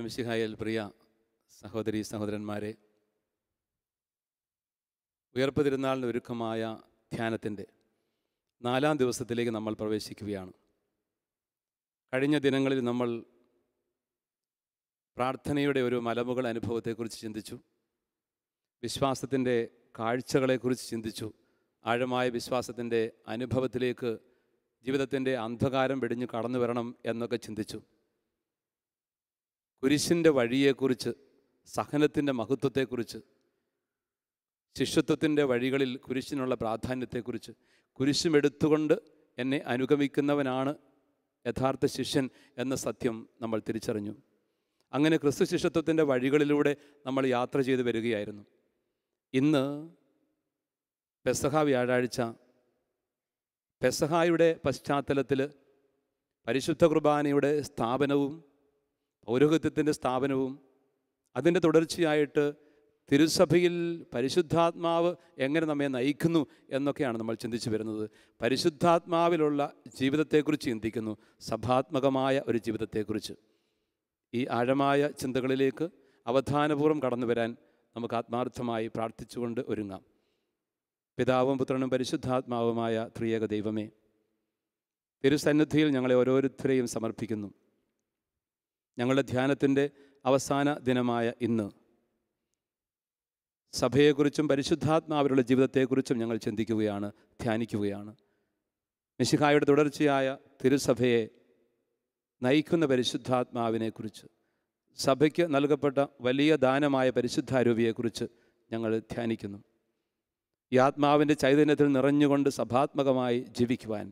മിശിഹായിൽ പ്രിയ സഹോദരീ സഹോദരന്മാരെ, ഉയർപ്പ് തിരുനാളിന് ഒരുക്കമായ ധ്യാനത്തിൻ്റെ 4-ാം ദിവസത്തിലേക്ക് നമ്മൾ പ്രവേശിക്കുകയാണ്. കഴിഞ്ഞ ദിനങ്ങളിൽ നമ്മൾ പ്രാർത്ഥനയുടെ ഒരു മലമുകൾ അനുഭവത്തെക്കുറിച്ച് ചിന്തിച്ചു, വിശ്വാസത്തിൻ്റെ കാഴ്ചകളെക്കുറിച്ച് ചിന്തിച്ചു, ആഴമായ വിശ്വാസത്തിൻ്റെ അനുഭവത്തിലേക്ക് ജീവിതത്തിൻ്റെ അന്ധകാരം വെടിഞ്ഞ് കടന്നു വരണം എന്നൊക്കെ ചിന്തിച്ചു. കുരിശിൻ്റെ വഴിയെക്കുറിച്ച്, സഹനത്തിൻ്റെ മഹത്വത്തെക്കുറിച്ച്, ശിഷ്യത്വത്തിൻ്റെ വഴികളിൽ കുരിശിനുള്ള പ്രാധാന്യത്തെക്കുറിച്ച്, കുരിശുമെടുത്തുകൊണ്ട് എന്നെ അനുഗമിക്കുന്നവനാണ് യഥാർത്ഥ ശിഷ്യൻ എന്ന സത്യം നമ്മൾ തിരിച്ചറിഞ്ഞു. അങ്ങനെ ക്രിസ്തു ശിഷ്യത്വത്തിൻ്റെ വഴികളിലൂടെ നമ്മൾ യാത്ര ചെയ്തു വരികയായിരുന്നു. ഇന്ന് പെസഹ വ്യാഴാഴ്ച, പെസഹായുടെ പശ്ചാത്തലത്തിൽ പരിശുദ്ധ കുർബാനയുടെ സ്ഥാപനവും പൗരോഹിത്യത്തിൻ്റെ സ്ഥാപനവും അതിൻ്റെ തുടർച്ചയായിട്ട് തിരുസഭയിൽ പരിശുദ്ധാത്മാവ് എങ്ങനെ നമ്മെ നയിക്കുന്നു എന്നൊക്കെയാണ് നമ്മൾ ചിന്തിച്ചു വരുന്നത്. പരിശുദ്ധാത്മാവിലുള്ള ജീവിതത്തെക്കുറിച്ച് ചിന്തിക്കുന്നു, സഭാത്മകമായ ഒരു ജീവിതത്തെക്കുറിച്ച്. ഈ ആഴമായ ചിന്തകളിലേക്ക് അവധാനപൂർവ്വം കടന്നു വരാൻ നമുക്ക് ആത്മാർത്ഥമായി പ്രാർത്ഥിച്ചുകൊണ്ട് ഒരുങ്ങാം. പിതാവും പുത്രനും പരിശുദ്ധാത്മാവുമായ ത്രിയേക ദൈവമേ, തിരുസന്നിധിയിൽ ഞങ്ങളെ ഓരോരുത്തരെയും സമർപ്പിക്കുന്നു. ഞങ്ങളുടെ ധ്യാനത്തിൻ്റെ അവസാന ദിനമായ ഇന്ന് സഭയെക്കുറിച്ചും പരിശുദ്ധാത്മാവിലുള്ള ജീവിതത്തെക്കുറിച്ചും ഞങ്ങൾ ചിന്തിക്കുകയാണ്, ധ്യാനിക്കുകയാണ്. മിശിഹായുടെ തുടർച്ചയായ തിരുസഭയെ നയിക്കുന്ന പരിശുദ്ധാത്മാവിനെക്കുറിച്ച്, സഭയ്ക്ക് നൽകപ്പെട്ട വലിയ ദാനമായ പരിശുദ്ധാരൂപിയെക്കുറിച്ച് ഞങ്ങൾ ധ്യാനിക്കുന്നു. ഈ ആത്മാവിൻ്റെ ചൈതന്യത്തിൽ നിറഞ്ഞുകൊണ്ട് സഭാത്മകമായി ജീവിക്കുവാൻ,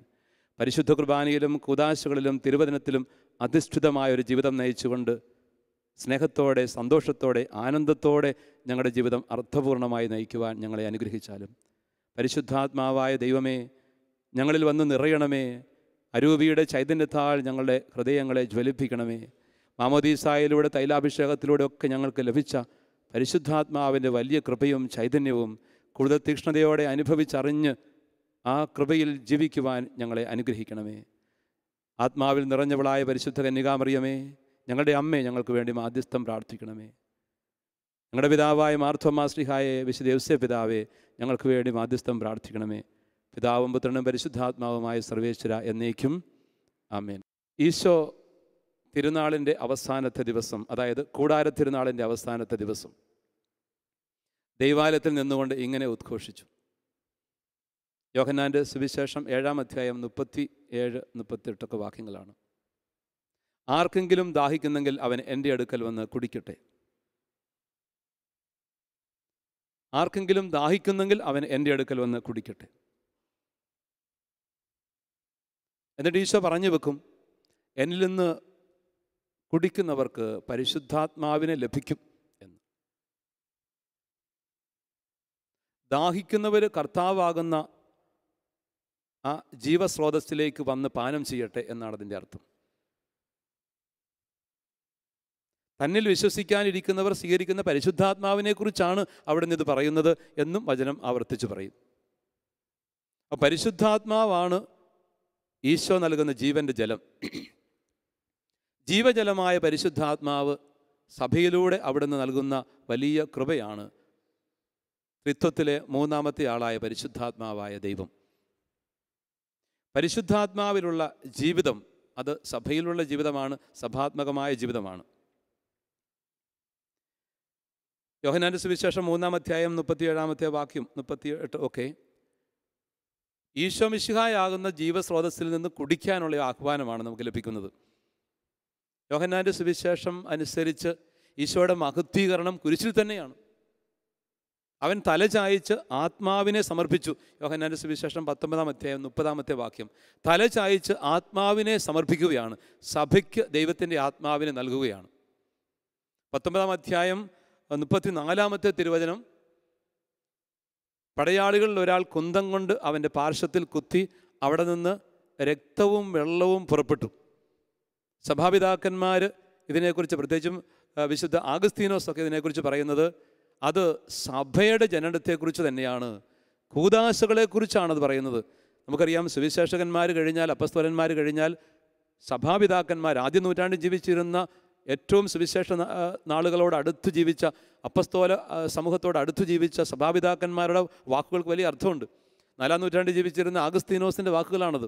പരിശുദ്ധ കുർബാനയിലും കൂദാശകളിലും തിരുവചനത്തിലും അധിഷ്ഠിതമായ ഒരു ജീവിതം നയിച്ചുകൊണ്ട് സ്നേഹത്തോടെ, സന്തോഷത്തോടെ, ആനന്ദത്തോടെ ഞങ്ങളുടെ ജീവിതം അർത്ഥപൂർണമായി നയിക്കുവാൻ ഞങ്ങളെ അനുഗ്രഹിച്ചാലും. പരിശുദ്ധാത്മാവായ ദൈവമേ, ഞങ്ങളിൽ വന്ന് നിറയണമേ. അരൂപിയുടെ ചൈതന്യത്താൽ ഞങ്ങളുടെ ഹൃദയങ്ങളെ ജ്വലിപ്പിക്കണമേ. മാമോദീസായിലൂടെ, തൈലാഭിഷേകത്തിലൂടെ ഒക്കെ ഞങ്ങൾക്ക് ലഭിച്ച പരിശുദ്ധാത്മാവിൻ്റെ വലിയ കൃപയും ചൈതന്യവും കൂടുതൽ തീക്ഷ്ണതയോടെ അനുഭവിച്ചറിഞ്ഞ് ആ കൃപയിൽ ജീവിക്കുവാൻ ഞങ്ങളെ അനുഗ്രഹിക്കണമേ. ആത്മാവിൽ നിറഞ്ഞവളായ പരിശുദ്ധ കന്യകാമറിയമേ, ഞങ്ങളുടെ അമ്മേ, ഞങ്ങൾക്ക് വേണ്ടി മാധ്യസ്ഥം പ്രാർത്ഥിക്കണമേ. ഞങ്ങളുടെ പിതാവായ മാർത്തോമാ ശ്ലീഹായെ, വിശുദ്ധ യൗസേപ്പ് പിതാവേ, ഞങ്ങൾക്ക് വേണ്ടി മാധ്യസ്ഥം പ്രാർത്ഥിക്കണമേ. പിതാവും പുത്രനും പരിശുദ്ധാത്മാവുമായ സർവേശ്വര എന്നേക്കും ആമേൻ. ഈശോ തിരുനാളിൻ്റെ അവസാനത്തെ ദിവസം, അതായത് കൂടാര തിരുനാളിൻ്റെ അവസാനത്തെ ദിവസം ദൈവാലയത്തിൽ നിന്നുകൊണ്ട് ഇങ്ങനെ ഉദ്ഘോഷിച്ചു. യോഹന്നാൻ്റെ സുവിശേഷം 7-ാം അധ്യായം 37-38 വാക്യങ്ങളാണ്. ആർക്കെങ്കിലും ദാഹിക്കുന്നെങ്കിൽ അവൻ എൻ്റെ അടുക്കൽ വന്ന് കുടിക്കട്ടെ. ആർക്കെങ്കിലും ദാഹിക്കുന്നെങ്കിൽ അവൻ എൻ്റെ അടുക്കൽ വന്ന് കുടിക്കട്ടെ. എന്നിട്ട് ഈശോ പറഞ്ഞു വെക്കും, എന്നിൽ നിന്ന് കുടിക്കുന്നവർക്ക് പരിശുദ്ധാത്മാവിനെ ലഭിക്കും എന്ന്. ദാഹിക്കുന്നവർ കർത്താവാകുന്ന ആ ജീവസ്രോതസ്സിലേക്ക് വന്ന് പാനം ചെയ്യട്ടെ എന്നാണ് അതിൻ്റെ അർത്ഥം. തന്നിൽ വിശ്വസിക്കാനിരിക്കുന്നവർ സ്വീകരിക്കുന്ന പരിശുദ്ധാത്മാവിനെക്കുറിച്ചാണ് അവിടെ നിന്ന് ഇത് പറയുന്നത് എന്നും വചനം ആവർത്തിച്ച് പറയും. അപ്പോൾ പരിശുദ്ധാത്മാവാണ് ഈശോ നൽകുന്ന ജീവൻ്റെ ജലം. ജീവജലമായ പരിശുദ്ധാത്മാവ് സഭയിലൂടെ അവിടുന്ന് നൽകുന്ന വലിയ കൃപയാണ് ത്രിത്വത്തിലെ 3-ാമത്തെ ആളായ പരിശുദ്ധാത്മാവായ ദൈവം. പരിശുദ്ധാത്മാവിലുള്ള ജീവിതം അത് സഭയിലുള്ള ജീവിതമാണ്, സഭാത്മകമായ ജീവിതമാണ്. യോഹന്നാൻ്റെ സുവിശേഷം 3-ാം അധ്യായം 37-ാമത്തെ വാക്യം 38 ഒക്കെ ഈശോ മിശിഹായാകുന്ന ജീവസ്രോതസ്സിൽ നിന്ന് കുടിക്കാനുള്ള ആഹ്വാനമാണ് നമുക്ക് ലഭിക്കുന്നത്. യോഹന്നാൻ്റെ സുവിശേഷം അനുസരിച്ച് ഈശോയുടെ മഹത്വീകരണം കുരിശിൽ തന്നെയാണ്. അവൻ തലചായിച്ച് ആത്മാവിനെ സമർപ്പിച്ചു. യോഹന്നാൻ്റെ സുവിശേഷം 19-ാം അധ്യായം 30-ാമത്തെ വാക്യം. തലചായിച്ച് ആത്മാവിനെ സമർപ്പിക്കുകയാണ്, സഭയ്ക്ക് ദൈവത്തിൻ്റെ ആത്മാവിനെ നൽകുകയാണ്. 19-ാം അധ്യായം 34-ാമത്തെ തിരുവചനം, പടയാളികളിൽ ഒരാൾ കുന്തം കൊണ്ട് അവൻ്റെ പാർശ്വത്തിൽ കുത്തി, അവിടെ നിന്ന് രക്തവും വെള്ളവും പുറപ്പെട്ടു. സഭാപിതാക്കന്മാർ ഇതിനെക്കുറിച്ച്, പ്രത്യേകിച്ചും വിശുദ്ധ ആഗസ്തീനോസൊക്കെ ഇതിനെക്കുറിച്ച് പറയുന്നത് അത് സഭയുടെ ജനനത്തെക്കുറിച്ച് തന്നെയാണ്, കൂദാശകളെക്കുറിച്ചാണത് പറയുന്നത്. നമുക്കറിയാം, സുവിശേഷകന്മാർ കഴിഞ്ഞാൽ, അപ്പസ്തോലന്മാർ കഴിഞ്ഞാൽ സഭാപിതാക്കന്മാർ, ആദ്യ നൂറ്റാണ്ടിൽ ജീവിച്ചിരുന്ന ഏറ്റവും സുവിശേഷ നാളുകളോട് അടുത്ത് ജീവിച്ച അപ്പസ്തോല സമൂഹത്തോട് അടുത്ത് ജീവിച്ച സഭാപിതാക്കന്മാരുടെ വാക്കുകൾക്ക് വലിയ അർത്ഥമുണ്ട്. 4-ാം നൂറ്റാണ്ടിൽ ജീവിച്ചിരുന്ന ആഗസ്തീനോസിൻ്റെ വാക്കുകളാണത്.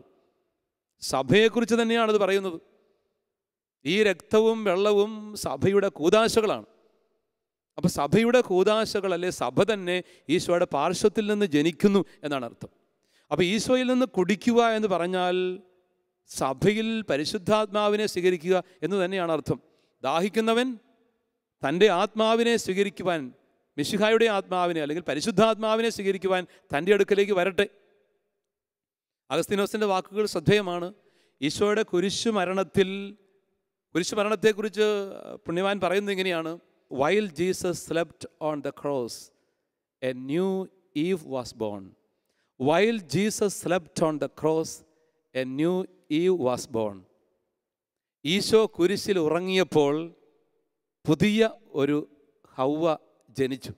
സഭയെക്കുറിച്ച് തന്നെയാണത് പറയുന്നത്. ഈ രക്തവും വെള്ളവും സഭയുടെ കൂദാശകളാണ്. അപ്പോൾ സഭയുടെ കൂദാശകൾ, അല്ലെ സഭ തന്നെ ഈശോയുടെ പാർശ്വത്തിൽ നിന്ന് ജനിക്കുന്നു എന്നാണ് അർത്ഥം. അപ്പോൾ ഈശോയിൽ നിന്ന് കുടിക്കുക എന്ന് പറഞ്ഞാൽ സഭയിൽ പരിശുദ്ധാത്മാവിനെ സ്വീകരിക്കുക എന്ന് തന്നെയാണ് അർത്ഥം. ദാഹിക്കുന്നവൻ തൻ്റെ ആത്മാവിനെ സ്വീകരിക്കുവാൻ, മിശിഹായുടെ ആത്മാവിനെ അല്ലെങ്കിൽ പരിശുദ്ധാത്മാവിനെ സ്വീകരിക്കുവാൻ തൻ്റെ അടുക്കലേക്ക് വരട്ടെ. അഗസ്തീനോസിൻ്റെ വാക്കുകൾ ശ്രദ്ധേയമാണ്. ഈശോയുടെ കുരിശുമരണത്തെക്കുറിച്ച് പുണ്യവാൻ പറയുന്നത് ഇങ്ങനെയാണ്: While Jesus slept on the cross, a new Eve was born. While Jesus slept on the cross, a new Eve was born. Isho കുരിശിൽ ഉറങ്ങിയപ്പോൾ പുതിയ ഒരു ഹൗവ ജനിച്ചു.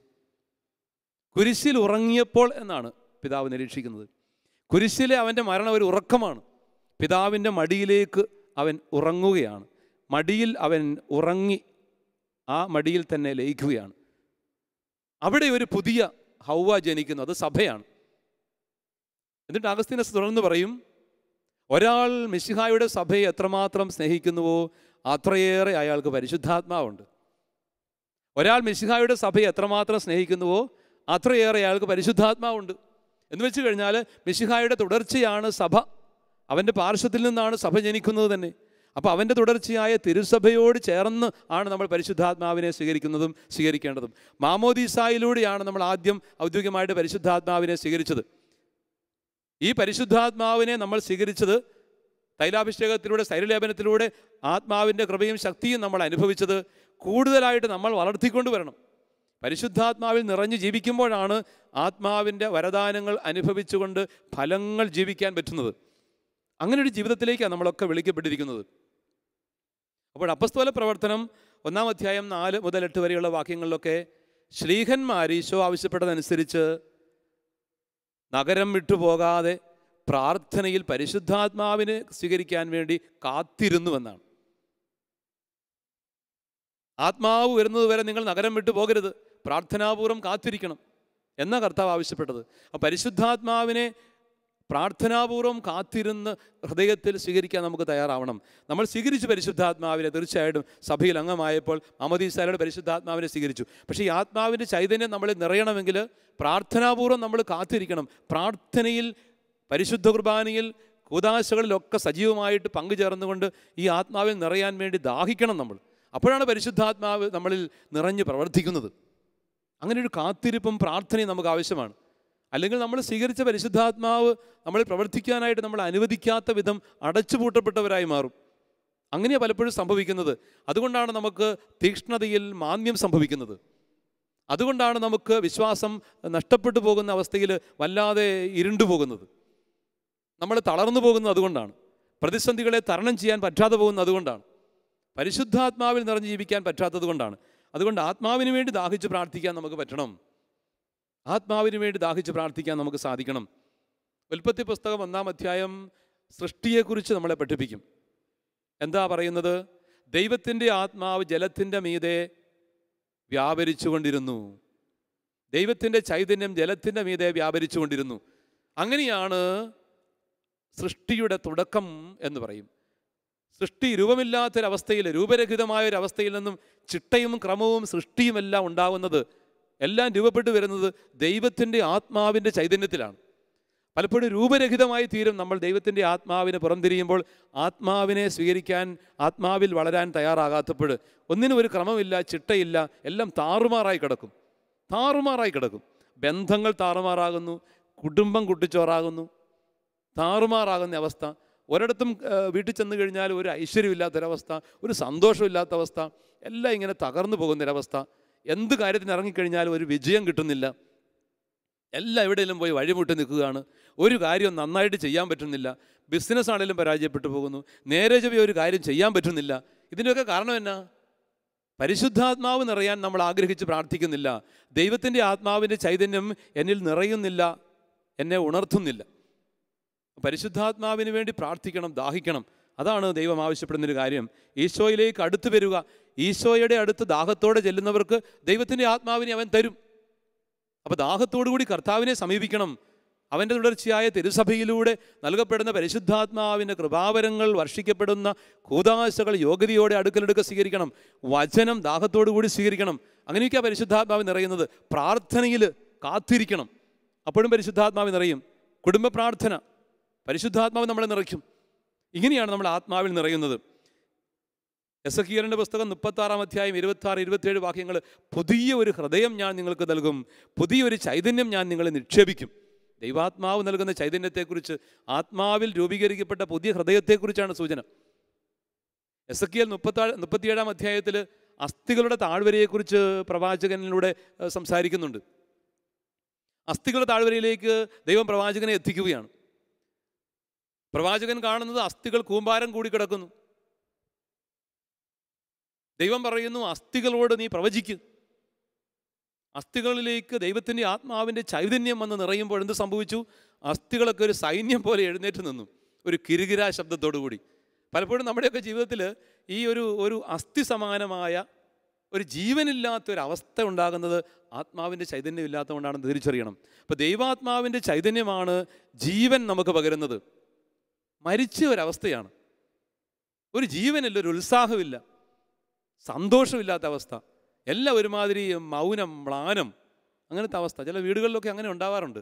കുരിശിൽ ഉറങ്ങിയപ്പോൾ എന്നാണ് പിതാവ് നിരീക്ഷിക്കുന്നത്. കുരിശിലെ അവൻ്റെ മരണം ഒരു ഉറക്കമാണ്. പിതാവിൻ്റെ മടിയിലേക്ക് അവൻ ഉറങ്ങുകയാണ്. മടിയിൽ അവൻ ഉറങ്ങി ആ മടിയിൽ തന്നെ ലയിക്കുകയാണ്. അവിടെ ഒരു പുതിയ ഹൗവ ജനിക്കുന്നു. അത് സഭയാണ്. എന്നിട്ട് അഗസ്തീനോസ് തുടർന്ന് പറയും, ഒരാൾ മിശിഹായുടെ സഭയെ എത്രമാത്രം സ്നേഹിക്കുന്നുവോ അത്രയേറെ അയാൾക്ക് പരിശുദ്ധാത്മാവുണ്ട്. ഒരാൾ മിശിഹായുടെ സഭയെ എത്രമാത്രം സ്നേഹിക്കുന്നുവോ അത്രയേറെ അയാൾക്ക് പരിശുദ്ധാത്മാവുണ്ട്. എന്ന് വെച്ച് കഴിഞ്ഞാൽ മിശിഹായുടെ തുടർച്ചയാണ് സഭ. അവൻ്റെ പാർശ്വത്തിൽ നിന്നാണ് സഭ ജനിക്കുന്നത് തന്നെ. അപ്പോൾ അവൻ്റെ തുടർച്ചയായ തിരുസഭയോട് ചേർന്ന് ആണ് നമ്മൾ പരിശുദ്ധാത്മാവിനെ സ്വീകരിക്കുന്നതും സ്വീകരിക്കേണ്ടതും. മാമോദീസായിലൂടെയാണ് നമ്മൾ ആദ്യം ഔദ്യോഗികമായിട്ട് പരിശുദ്ധാത്മാവിനെ സ്വീകരിച്ചത്. ഈ പരിശുദ്ധാത്മാവിനെ നമ്മൾ സ്വീകരിച്ചത് തൈലാഭിഷേകത്തിലൂടെ, സ്ഥൈര്യലേപനത്തിലൂടെ ആത്മാവിൻ്റെ കൃപയും ശക്തിയും നമ്മൾ അനുഭവിച്ചത് കൂടുതലായിട്ട് നമ്മൾ വളർത്തിക്കൊണ്ട് വരണം. പരിശുദ്ധാത്മാവിൽ നിറഞ്ഞു ജീവിക്കുമ്പോഴാണ് ആത്മാവിൻ്റെ വരദാനങ്ങൾ അനുഭവിച്ചുകൊണ്ട് ഫലങ്ങൾ ജീവിക്കാൻ പറ്റുന്നത്. അങ്ങനെ ഒരു ജീവിതത്തിലേക്കാണ് നമ്മളൊക്കെ വിളിക്കപ്പെട്ടിരിക്കുന്നത്. അപ്പോൾ അപ്പസ്തോല പ്രവർത്തനം 1-ാം അധ്യായം 4 മുതൽ 8 വരെയുള്ള വാക്യങ്ങളിലൊക്കെ ശ്ലീഹന്മാർ ഈശോ ആവശ്യപ്പെട്ടതനുസരിച്ച് നഗരം വിട്ടുപോകാതെ പ്രാർത്ഥനയിൽ പരിശുദ്ധാത്മാവിനെ സ്വീകരിക്കാൻ വേണ്ടി കാത്തിരുന്നുവെന്നാണ്. ആത്മാവ് വരുന്നത് വരെ നിങ്ങൾ നഗരം വിട്ടു പോകരുത്, പ്രാർത്ഥനാപൂർവ്വം കാത്തിരിക്കണം എന്ന കർത്താവ് ആവശ്യപ്പെട്ടത്. അപ്പോൾ പരിശുദ്ധാത്മാവിനെ പ്രാർത്ഥനാപൂർവ്വം കാത്തിരുന്ന് ഹൃദയത്തിൽ സ്വീകരിക്കാൻ നമുക്ക് തയ്യാറാവണം. നമ്മൾ സ്വീകരിച്ചു പരിശുദ്ധാത്മാവിനെ. തീർച്ചയായിട്ടും സഭയിൽ അംഗമായപ്പോൾ മാമോദീസായുടെ പരിശുദ്ധാത്മാവിനെ സ്വീകരിച്ചു. പക്ഷേ ഈ ആത്മാവിൻ്റെ ചൈതന്യം നമ്മളിൽ നിറയണമെങ്കിൽ പ്രാർത്ഥനാപൂർവ്വം നമ്മൾ കാത്തിരിക്കണം. പ്രാർത്ഥനയിൽ, പരിശുദ്ധ കുർബാനയിൽ, കൂദാശകളിലൊക്കെ സജീവമായിട്ട് പങ്കുചേർന്നുകൊണ്ട് ഈ ആത്മാവിൽ നിറയാൻ വേണ്ടി ദാഹിക്കണം നമ്മൾ. അപ്പോഴാണ് പരിശുദ്ധാത്മാവ് നമ്മളിൽ നിറഞ്ഞ് പ്രവർത്തിക്കുന്നത്. അങ്ങനെ ഒരു കാത്തിരിപ്പും പ്രാർത്ഥനയും നമുക്ക് ആവശ്യമാണ്. അല്ലെങ്കിൽ നമ്മൾ സ്വീകരിച്ച പരിശുദ്ധാത്മാവ് നമ്മളിൽ പ്രവർത്തിക്കാനായിട്ട് നമ്മൾ അനുവദിക്കാത്ത വിധം അടച്ചുപൂട്ടപ്പെട്ടവരായി മാറും. അങ്ങനെയാണ് പലപ്പോഴും സംഭവിക്കുന്നത്. അതുകൊണ്ടാണ് നമുക്ക് തീക്ഷ്ണതയിൽ മാന്ദ്യം സംഭവിക്കുന്നത്. അതുകൊണ്ടാണ് നമുക്ക് വിശ്വാസം നഷ്ടപ്പെട്ടു പോകുന്ന അവസ്ഥയിൽ വല്ലാതെ ഇരുണ്ടു പോകുന്നത്. നമ്മൾ തളർന്നു പോകുന്നത് അതുകൊണ്ടാണ്. പ്രതിസന്ധികളെ തരണം ചെയ്യാൻ പറ്റാതെ പോകുന്നത് അതുകൊണ്ടാണ്. പരിശുദ്ധാത്മാവിൽ നിറഞ്ഞ് ജീവിക്കാൻ പറ്റാത്തത് കൊണ്ടാണ്. അതുകൊണ്ട് ആത്മാവിന് വേണ്ടി ദാഹിച്ച് പ്രാർത്ഥിക്കാൻ നമുക്ക് പറ്റണം. ആത്മാവിന് വേണ്ടി ദാഹിച്ച് പ്രാർത്ഥിക്കാൻ നമുക്ക് സാധിക്കണം. ഉൽപ്പത്തി പുസ്തകം 1-ാം അധ്യായം സൃഷ്ടിയെക്കുറിച്ച് നമ്മളെ പഠിപ്പിക്കും. എന്താ പറയുന്നത്? ദൈവത്തിൻ്റെ ആത്മാവ് ജലത്തിൻ്റെ മീതെ വ്യാപരിച്ചുകൊണ്ടിരുന്നു. ദൈവത്തിൻ്റെ ചൈതന്യം ജലത്തിൻ്റെ മീതെ വ്യാപരിച്ചുകൊണ്ടിരുന്നു. അങ്ങനെയാണ് സൃഷ്ടിയുടെ തുടക്കം എന്ന് പറയും. സൃഷ്ടി രൂപമില്ലാത്തൊരവസ്ഥയിൽ, രൂപരഹിതമായൊരവസ്ഥയിൽ നിന്നും ചിട്ടയും ക്രമവും സൃഷ്ടിയുമെല്ലാം ഉണ്ടാവുന്നത്, എല്ലാം രൂപപ്പെട്ടു വരുന്നത് ദൈവത്തിൻ്റെ ആത്മാവിൻ്റെ ചൈതന്യത്തിലാണ്. പലപ്പോഴും രൂപരഹിതമായി തീരും നമ്മൾ ദൈവത്തിൻ്റെ ആത്മാവിനെ പുറംതിരിയുമ്പോൾ. ആത്മാവിനെ സ്വീകരിക്കാൻ, ആത്മാവിൽ വളരാൻ തയ്യാറാകാത്തപ്പോൾ ഒന്നിനും ഒരു ക്രമമില്ല, ചിട്ടയില്ല, എല്ലാം താറുമാറായി കിടക്കും. ബന്ധങ്ങൾ താറുമാറാകുന്നു, കുടുംബം കുട്ടിച്ചോറാകുന്നു, താറുമാറാകുന്ന അവസ്ഥ. ഒരിടത്തും വീട്ടിൽ ചെന്ന് കഴിഞ്ഞാൽ ഒരു ഐശ്വര്യമില്ലാത്തൊരവസ്ഥ, ഒരു സന്തോഷമില്ലാത്ത അവസ്ഥ, എല്ലാം ഇങ്ങനെ തകർന്നു പോകുന്നൊരവസ്ഥ. എന്ത് കാര്യത്തിന് ഇറങ്ങിക്കഴിഞ്ഞാലും ഒരു വിജയം കിട്ടുന്നില്ല. എല്ലാം എവിടെയെങ്കിലും പോയി വഴിമുട്ടി നിൽക്കുകയാണ്. ഒരു കാര്യം നന്നായിട്ട് ചെയ്യാൻ പറ്റുന്നില്ല. ബിസിനസ് ആണെങ്കിലും പരാജയപ്പെട്ടു പോകുന്നു. നേരെ ചൊവ്വേ ഒരു കാര്യം ചെയ്യാൻ പറ്റുന്നില്ല. ഇതിൻ്റെയൊക്കെ കാരണം എന്നാ? പരിശുദ്ധാത്മാവ് നിറയാൻ നമ്മൾ ആഗ്രഹിച്ച് പ്രാർത്ഥിക്കുന്നില്ല. ദൈവത്തിൻ്റെ ആത്മാവിൻ്റെ ചൈതന്യം എന്നിൽ നിറയുന്നില്ല, എന്നെ ഉണർത്തുന്നില്ല. പരിശുദ്ധാത്മാവിന് വേണ്ടി പ്രാർത്ഥിക്കണം, ദാഹിക്കണം. അതാണ് ദൈവം ആവശ്യപ്പെടുന്നൊരു കാര്യം. ഈശോയിലേക്ക് അടുത്ത് വരിക. ഈശോയുടെ അടുത്ത് ദാഹത്തോടെ ചെല്ലുന്നവർക്ക് ദൈവത്തിൻ്റെ ആത്മാവിനെ അവൻ തരും. അപ്പോൾ ദാഹത്തോടു കൂടി കർത്താവിനെ സമീപിക്കണം. അവൻ്റെ തുടർച്ചയായ തിരുസഭയിലൂടെ നൽകപ്പെടുന്ന പരിശുദ്ധാത്മാവിൻ്റെ കൃപാവരങ്ങൾ വർഷിക്കപ്പെടുന്ന കൂദാശകൾ യോഗ്യതയോടെ അടുക്കലെടുക്കുക സ്വീകരിക്കണം. വചനം ദാഹത്തോടു കൂടി സ്വീകരിക്കണം. അങ്ങനെയൊക്കെയാണ് പരിശുദ്ധാത്മാവ് നിറയുന്നത്. പ്രാർത്ഥനയിൽ കാത്തിരിക്കണം, അപ്പോഴും പരിശുദ്ധാത്മാവ് നിറയും. കുടുംബ പ്രാർത്ഥന, പരിശുദ്ധാത്മാവ് നമ്മളെ നിറയ്ക്കും. ഇങ്ങനെയാണ് നമ്മൾ ആത്മാവിൽ നിറയുന്നത്. എസെക്കിയേലിൻ്റെ പുസ്തകം 36-ാം അധ്യായം 26-27 വാക്യങ്ങൾ, പുതിയ ഒരു ഹൃദയം ഞാൻ നിങ്ങൾക്ക് നൽകും, പുതിയൊരു ചൈതന്യം ഞാൻ നിങ്ങളെ നിക്ഷേപിക്കും. ദൈവാത്മാവ് നൽകുന്ന ചൈതന്യത്തെക്കുറിച്ച്, ആത്മാവിൽ രൂപീകരിക്കപ്പെട്ട പുതിയ ഹൃദയത്തെക്കുറിച്ചാണ് സൂചന. എസെക്കിയേൽ 37-ാം അധ്യായത്തിൽ അസ്ഥികളുടെ താഴ്വരയെക്കുറിച്ച് പ്രവാചകനിലൂടെ സംസാരിക്കുന്നുണ്ട്. അസ്ഥികളുടെ താഴ്വരയിലേക്ക് ദൈവം പ്രവാചകനെ എത്തിക്കുകയാണ്. പ്രവാചകൻ കാണുന്നത് അസ്ഥികൾ കൂമ്പാരം കൂടി കിടക്കുന്നു. ദൈവം പറയുന്നു, അസ്ഥികളോട് നീ പ്രവചിക്ക്. അസ്ഥികളിലേക്ക് ദൈവത്തിൻ്റെ ആത്മാവിൻ്റെ ചൈതന്യം വന്ന് നിറയുമ്പോൾ എന്ത് സംഭവിച്ചു? അസ്ഥികളൊക്കെ ഒരു സൈന്യം പോലെ എഴുന്നേറ്റ് നിന്നു, ഒരു കിരുകിരാ ശബ്ദത്തോടു കൂടി. പലപ്പോഴും നമ്മുടെയൊക്കെ ജീവിതത്തിൽ ഈ ഒരു അസ്ഥി സമാനമായ ഒരു ജീവനില്ലാത്തൊരവസ്ഥ ഉണ്ടാകുന്നത് ആത്മാവിൻ്റെ ചൈതന്യം ഇല്ലാത്തതുകൊണ്ടാണെന്ന് തിരിച്ചറിയണം. അപ്പോൾ ദൈവാത്മാവിൻ്റെ ചൈതന്യമാണ് ജീവൻ നമുക്ക് പകരുന്നത്. മരിച്ച ഒരവസ്ഥയാണ്, ഒരു ജീവനില്ല, ഒരു ഉത്സാഹമില്ല, സന്തോഷമില്ലാത്ത അവസ്ഥ, എല്ലാം ഒരുമാതിരി മൗനം, മ്ലാനം, അങ്ങനത്തെ അവസ്ഥ. ചില വീടുകളിലൊക്കെ അങ്ങനെ ഉണ്ടാവാറുണ്ട്.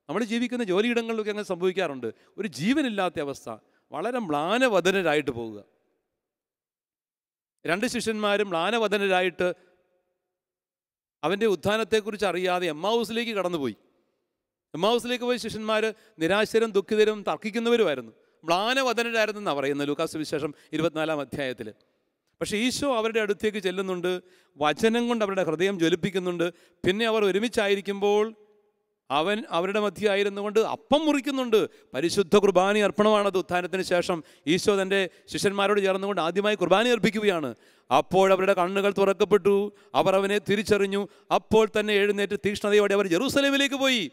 നമ്മൾ ജീവിക്കുന്ന ജോലിയിടങ്ങളിലൊക്കെ അങ്ങനെ സംഭവിക്കാറുണ്ട്. ഒരു ജീവനില്ലാത്ത അവസ്ഥ, വളരെ മ്ലാനവദനരായിട്ട് പോവുക. 2 ശിഷ്യന്മാരും മ്ലാനവദനരായിട്ട് അവൻ്റെ ഉത്ഥാനത്തെക്കുറിച്ച് അറിയാതെ എമ്മാവൂസിലേക്ക് കടന്നുപോയി. എമ്മാവൂസിലേക്ക് പോയി ശിഷ്യന്മാർ നിരാശരും ദുഃഖിതരും തർക്കിക്കുന്നവരുമായിരുന്നു. മ്ലാനവദനരായിരുന്നെന്നാണ് പറയുന്നത് ലൂക്കാ സുവിശേഷം 24-ാം അധ്യായത്തിൽ. പക്ഷേ ഈശോ അവരുടെ അടുത്തേക്ക് ചെല്ലുന്നുണ്ട്, വചനം കൊണ്ട് അവരുടെ ഹൃദയം ജ്വലിപ്പിക്കുന്നുണ്ട്. പിന്നെ അവർ ഒരുമിച്ചായിരിക്കുമ്പോൾ അവൻ അവരുടെ മധ്യയായിരുന്നു കൊണ്ട് അപ്പം മുറിക്കുന്നുണ്ട്. പരിശുദ്ധ കുർബാന അർപ്പണമാണത്. ഉത്ഥാനത്തിന് ശേഷം ഈശോ തൻ്റെ ശിഷ്യന്മാരോട് ചേർന്നുകൊണ്ട് ആദ്യമായി കുർബാന അർപ്പിക്കുകയാണ്. അപ്പോഴവരുടെ കണ്ണുകൾ തുറക്കപ്പെട്ടു, അവർ അവനെ തിരിച്ചറിഞ്ഞു. അപ്പോൾ തന്നെ എഴുന്നേറ്റ് തീക്ഷ്ണതയോടെ അവർ ജെറൂസലേമിലേക്ക് പോയി.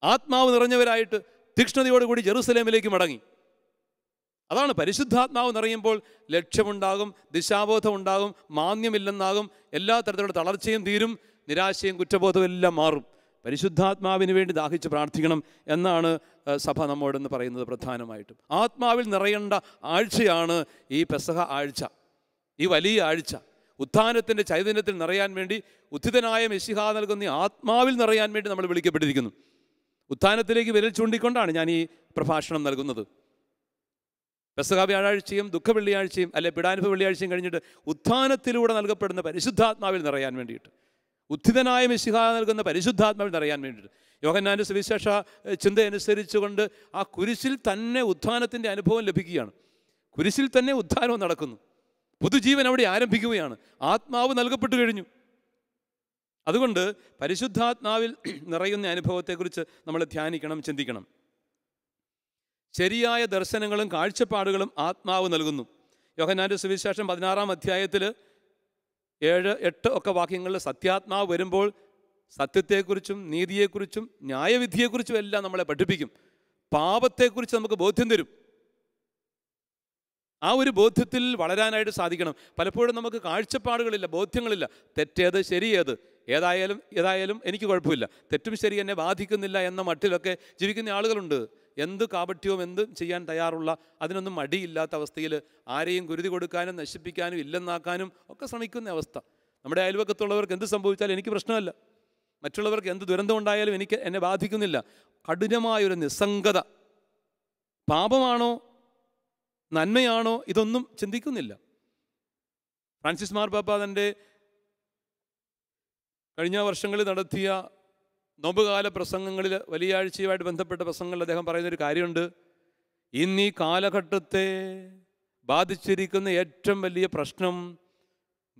ആത്മാവ് നിറഞ്ഞവരായിട്ട് തീക്ഷ്ണതയോടുകൂടി ജെറൂസലേമിലേക്ക് മടങ്ങി. അതാണ് പരിശുദ്ധാത്മാവ് നിറയുമ്പോൾ ലക്ഷ്യമുണ്ടാകും, ദിശാബോധം ഉണ്ടാകും, മാന്യമില്ലെന്നാകും, എല്ലാ തരത്തിലുള്ള തളർച്ചയും തീരും, നിരാശയും കുറ്റബോധവും എല്ലാം മാറും. പരിശുദ്ധാത്മാവിന് വേണ്ടി ദാഹിച്ച് പ്രാർത്ഥിക്കണം എന്നാണ് സഭ നമ്മോടെന്ന് പറയുന്നത്. പ്രധാനമായിട്ടും ആത്മാവിൽ നിറയേണ്ട ആഴ്ചയാണ് ഈ പെസഹ ആഴ്ച, ഈ വലിയ ആഴ്ച. ഉത്ഥാനത്തിൻ്റെ ചൈതന്യത്തിൽ നിറയാൻ വേണ്ടി, ഉത്ഥിതനായ മെശിഹ നൽകുന്ന ആത്മാവിൽ നിറയാൻ വേണ്ടി നമ്മൾ വിളിക്കപ്പെട്ടിരിക്കുന്നു. ഉത്ഥാനത്തിലേക്ക് വിരൽ ചൂണ്ടിക്കൊണ്ടാണ് ഞാൻ ഈ പ്രഭാഷണം നൽകുന്നത്. പെസഹ വ്യാഴാഴ്ചയും ദുഃഖ വെള്ളിയാഴ്ചയും അല്ലെ പിടാനുഭവ വെള്ളിയാഴ്ചയും കഴിഞ്ഞിട്ട് ഉത്ഥാനത്തിലൂടെ നൽകപ്പെടുന്ന പരിശുദ്ധാത്മാവിൽ നിറയാൻ വേണ്ടിയിട്ട്, ഉത്ഥിതനായ മെശിഹ നൽകുന്ന പരിശുദ്ധാത്മാവിൽ നിറയാൻ വേണ്ടിയിട്ട്. യോഹന്നാൻ്റെ സുവിശേഷ ചിന്ത അനുസരിച്ചുകൊണ്ട് ആ കുരിശിൽ തന്നെ ഉത്ഥാനത്തിൻ്റെ അനുഭവം ലഭിക്കുകയാണ്. കുരിശിൽ തന്നെ ഉത്ഥാനവും നടക്കുന്നു. പുതുജീവൻ അവിടെ ആരംഭിക്കുകയാണ്. ആത്മാവ് നൽകപ്പെട്ടു കഴിഞ്ഞു. അതുകൊണ്ട് പരിശുദ്ധാത്മാവിൽ നിറയുന്ന അനുഭവത്തെക്കുറിച്ച് നമ്മൾ ധ്യാനിക്കണം, ചിന്തിക്കണം. ശരിയായ ദർശനങ്ങളും കാഴ്ചപ്പാടുകളും ആത്മാവ് നൽകുന്നു. യോഹന്നാൻ്റെ സുവിശേഷം 16-ാം അധ്യായത്തിൽ 7, 8 ഒക്കെ വാക്യങ്ങളിൽ സത്യാത്മാവ് വരുമ്പോൾ സത്യത്തെക്കുറിച്ചും നീതിയെക്കുറിച്ചും ന്യായവിധിയെക്കുറിച്ചും എല്ലാം നമ്മളെ പഠിപ്പിക്കും. പാപത്തെക്കുറിച്ച് നമുക്ക് ബോധ്യം തരും. ആ ഒരു ബോധ്യത്തിൽ വളരാനായിട്ട് സാധിക്കണം. പലപ്പോഴും നമുക്ക് കാഴ്ചപ്പാടുകളില്ല, ബോധ്യങ്ങളില്ല. തെറ്റേത് ശരിയേത്, ഏതായാലും എനിക്ക് കുഴപ്പമില്ല, തെറ്റും ശരി എന്നെ ബാധിക്കുന്നില്ല എന്ന മട്ടിലൊക്കെ ജീവിക്കുന്ന ആളുകളുണ്ട്. എന്ത് കാപട്യവും എന്ത് ചെയ്യാൻ തയ്യാറുള്ള, അതിനൊന്നും മടിയില്ലാത്ത അവസ്ഥയിൽ ആരെയും കുരുതി കൊടുക്കാനും നശിപ്പിക്കാനും ഇല്ലെന്നാക്കാനും ഒക്കെ ശ്രമിക്കുന്ന അവസ്ഥ. നമ്മുടെ അയൽവക്കത്തുള്ളവർക്ക് എന്ത് സംഭവിച്ചാലും എനിക്ക് പ്രശ്നമല്ല, മറ്റുള്ളവർക്ക് എന്ത് ദുരന്തം ഉണ്ടായാലും എന്നെ ബാധിക്കുന്നില്ല. കഠിനമായൊരു നിസ്സംഗത. പാപമാണോ നന്മയാണോ ഇതൊന്നും ചിന്തിക്കുന്നില്ല. ഫ്രാൻസിസ് മാർപ്പാപ്പ തൻ്റെ കഴിഞ്ഞ വർഷങ്ങളിൽ നടത്തിയ നോമ്പുകാല പ്രസംഗങ്ങളിൽ, വലിയാഴ്ചയുമായിട്ട് ബന്ധപ്പെട്ട പ്രസംഗങ്ങളിൽ അദ്ദേഹം പറയുന്നൊരു കാര്യമുണ്ട്. ഇന്ന് ഈ കാലഘട്ടത്തെ ബാധിച്ചിരിക്കുന്ന ഏറ്റവും വലിയ പ്രശ്നം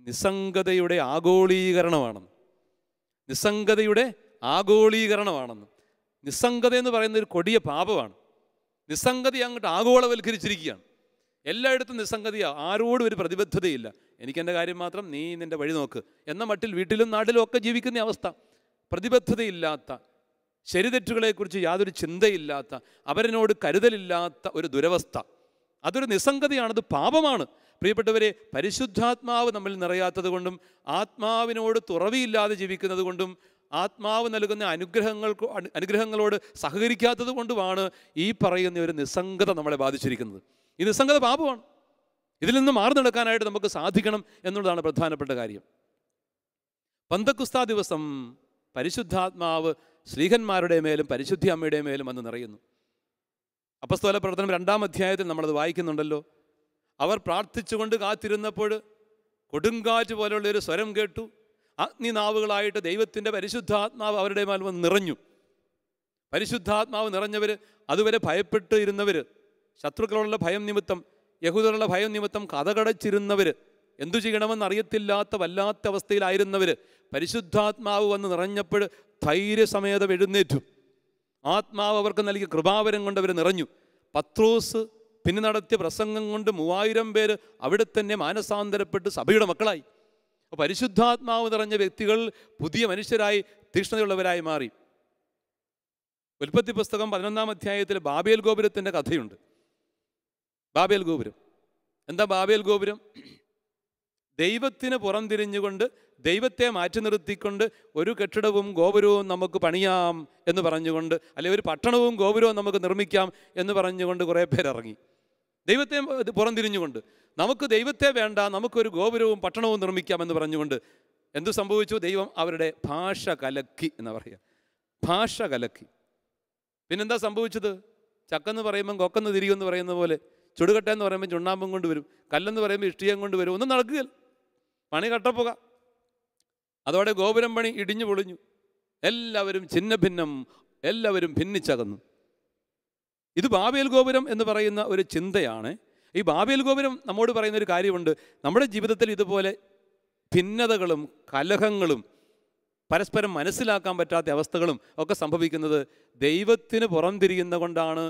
നിസ്സംഗതയുടെ ആഗോളീകരണമാണെന്ന്. നിസ്സംഗതയുടെ ആഗോളീകരണമാണെന്ന്. നിസ്സംഗത എന്ന് പറയുന്ന ഒരു കൊടിയ പാപമാണ്. നിസ്സംഗത അങ്ങോട്ട് ആഗോളവൽക്കരിച്ചിരിക്കുകയാണ്. എല്ലായിടത്തും നിസ്സംഗതയാണ്, ആരോടും ഒരു പ്രതിബദ്ധതയില്ല. എനിക്കെൻ്റെ കാര്യം മാത്രം, നീ നിൻ്റെ വഴി നോക്ക് എന്ന മട്ടിൽ വീട്ടിലും നാട്ടിലും ഒക്കെ ജീവിക്കുന്ന അവസ്ഥ. പ്രതിബദ്ധതയില്ലാത്ത, ശരിതെറ്റുകളെക്കുറിച്ച് യാതൊരു ചിന്തയില്ലാത്ത, അവരനോട് കരുതലില്ലാത്ത ഒരു ദുരവസ്ഥ. അതൊരു നിസ്സംഗതയാണ്, അത് പാപമാണ്. പ്രിയപ്പെട്ടവരെ, പരിശുദ്ധാത്മാവ് നമ്മിൽ നിറയാത്തത് കൊണ്ടും ആത്മാവിനോട് തുറവിയില്ലാതെ ജീവിക്കുന്നത് കൊണ്ടും ആത്മാവ് നൽകുന്ന അനുഗ്രഹങ്ങളോട് സഹകരിക്കാത്തത് കൊണ്ടുമാണ് ഈ പറയുന്ന ഒരു നിസ്സംഗത നമ്മളെ ബാധിച്ചിരിക്കുന്നത്. ഈ നിസ്സംഗത പാപമാണ്. ഇതിൽ നിന്ന് മാറി നടക്കാനായിട്ട് നമുക്ക് സാധിക്കണം എന്നുള്ളതാണ് പ്രധാനപ്പെട്ട കാര്യം. പന്തക്കുസ്താ ദിവസം പരിശുദ്ധാത്മാവ് ശ്ലീഹന്മാരുടെ മേലും പരിശുദ്ധി അമ്മയുടെ മേലും വന്ന് നിറയുന്നു. അപ്പസ്തോല പ്രവർത്തനം 2-ാം അധ്യായത്തിൽ നമ്മളത് വായിക്കുന്നുണ്ടല്ലോ. അവർ പ്രാർത്ഥിച്ചുകൊണ്ട് കാത്തിരുന്നപ്പോൾ കൊടുങ്കാറ്റ് പോലെയുള്ളൊരു സ്വരം കേട്ടു. അഗ്നിനാവുകളായിട്ട് ദൈവത്തിൻ്റെ പരിശുദ്ധാത്മാവ് അവരുടെ മേൽ വന്ന് നിറഞ്ഞു. പരിശുദ്ധാത്മാവ് നിറഞ്ഞവർ, അതുവരെ ഭയപ്പെട്ട് ഇരുന്നവർ, ശത്രുക്കളുള്ള ഭയം നിമിത്തം, യഹൂദരുടെ ഭയം നിമിത്തം കതകടച്ചിരുന്നവർ, എന്തു ചെയ്യണമെന്ന് അറിയത്തില്ലാത്ത വല്ലാത്ത അവസ്ഥയിലായിരുന്നവർ പരിശുദ്ധാത്മാവ് വന്ന് നിറഞ്ഞപ്പോൾ ധൈര്യസമേതം എഴുന്നേറ്റു. ആത്മാവ് അവർക്ക് നൽകിയ കൃപാവരം കൊണ്ട് അവർ നിറഞ്ഞു. പത്രോസ് പിന്നെ നടത്തിയ പ്രസംഗം കൊണ്ട് 3000 പേര് അവിടെ തന്നെ മാനസാന്തരപ്പെട്ട് സഭയുടെ മക്കളായി. അപ്പോൾ പരിശുദ്ധാത്മാവ് നിറഞ്ഞ വ്യക്തികൾ പുതിയ മനുഷ്യരായി, തീക്ഷ്ണതയുള്ളവരായി മാറി. ഉൽപ്പത്തി പുസ്തകം 11-ാം അധ്യായത്തിൽ ബാബേൽ ഗോപുരത്തിൻ്റെ കഥയുണ്ട്. ബാബേൽ ഗോപുരം എന്താ? ബാബേൽ ഗോപുരം ദൈവത്തിന് പുറംതിരിഞ്ഞുകൊണ്ട്, ദൈവത്തെ മാറ്റി നിർത്തിക്കൊണ്ട് ഒരു കെട്ടിടവും ഗോപുരവും നമുക്ക് പണിയാം എന്ന് പറഞ്ഞുകൊണ്ട്, അല്ലെങ്കിൽ ഒരു പട്ടണവും ഗോപുരവും നമുക്ക് നിർമ്മിക്കാം എന്ന് പറഞ്ഞുകൊണ്ട് കുറേ പേരിറങ്ങി. ദൈവത്തെ പുറംതിരിഞ്ഞുകൊണ്ട്, നമുക്ക് ദൈവത്തെ വേണ്ട, നമുക്കൊരു ഗോപുരവും പട്ടണവും നിർമ്മിക്കാമെന്ന് പറഞ്ഞുകൊണ്ട് എന്തു സംഭവിച്ചു? ദൈവം അവരുടെ ഭാഷ കലക്കി എന്ന് പറയുക. ഭാഷ കലക്കി. പിന്നെന്താ സംഭവിച്ചത്? ചക്കെന്ന് പറയുമ്പം കൊക്കെന്ന് തിരികെന്ന് പറയുന്ന പോലെ, ചുടുകട്ടയെന്ന് പറയുമ്പോൾ ചുണ്ണാമ്പും കൊണ്ട് വരും, കല്ലെന്ന് പറയുമ്പോൾ ഇഷ്ടികം കൊണ്ട് വരും. ഒന്നും നടക്കുകയില്ല. പണി കട്ടപ്പുക. അതോടെ ഗോപുരം പണി ഇടിഞ്ഞു പൊളിഞ്ഞു. എല്ലാവരും ഛിന്ന ഭിന്നം, എല്ലാവരും ഭിന്നിച്ചകന്നു. ഇത് ബാബേൽ ഗോപുരം എന്ന് പറയുന്ന ഒരു ചിന്തയാണ്. ഈ ബാബേൽ ഗോപുരം നമ്മോട് പറയുന്ന ഒരു കാര്യമുണ്ട്. നമ്മുടെ ജീവിതത്തിൽ ഇതുപോലെ ഭിന്നതകളും കലഹങ്ങളും പരസ്പരം മനസ്സിലാക്കാൻ പറ്റാത്ത അവസ്ഥകളും ഒക്കെ സംഭവിക്കുന്നത് ദൈവത്തിന് പുറംതിരിയുന്ന കൊണ്ടാണ്,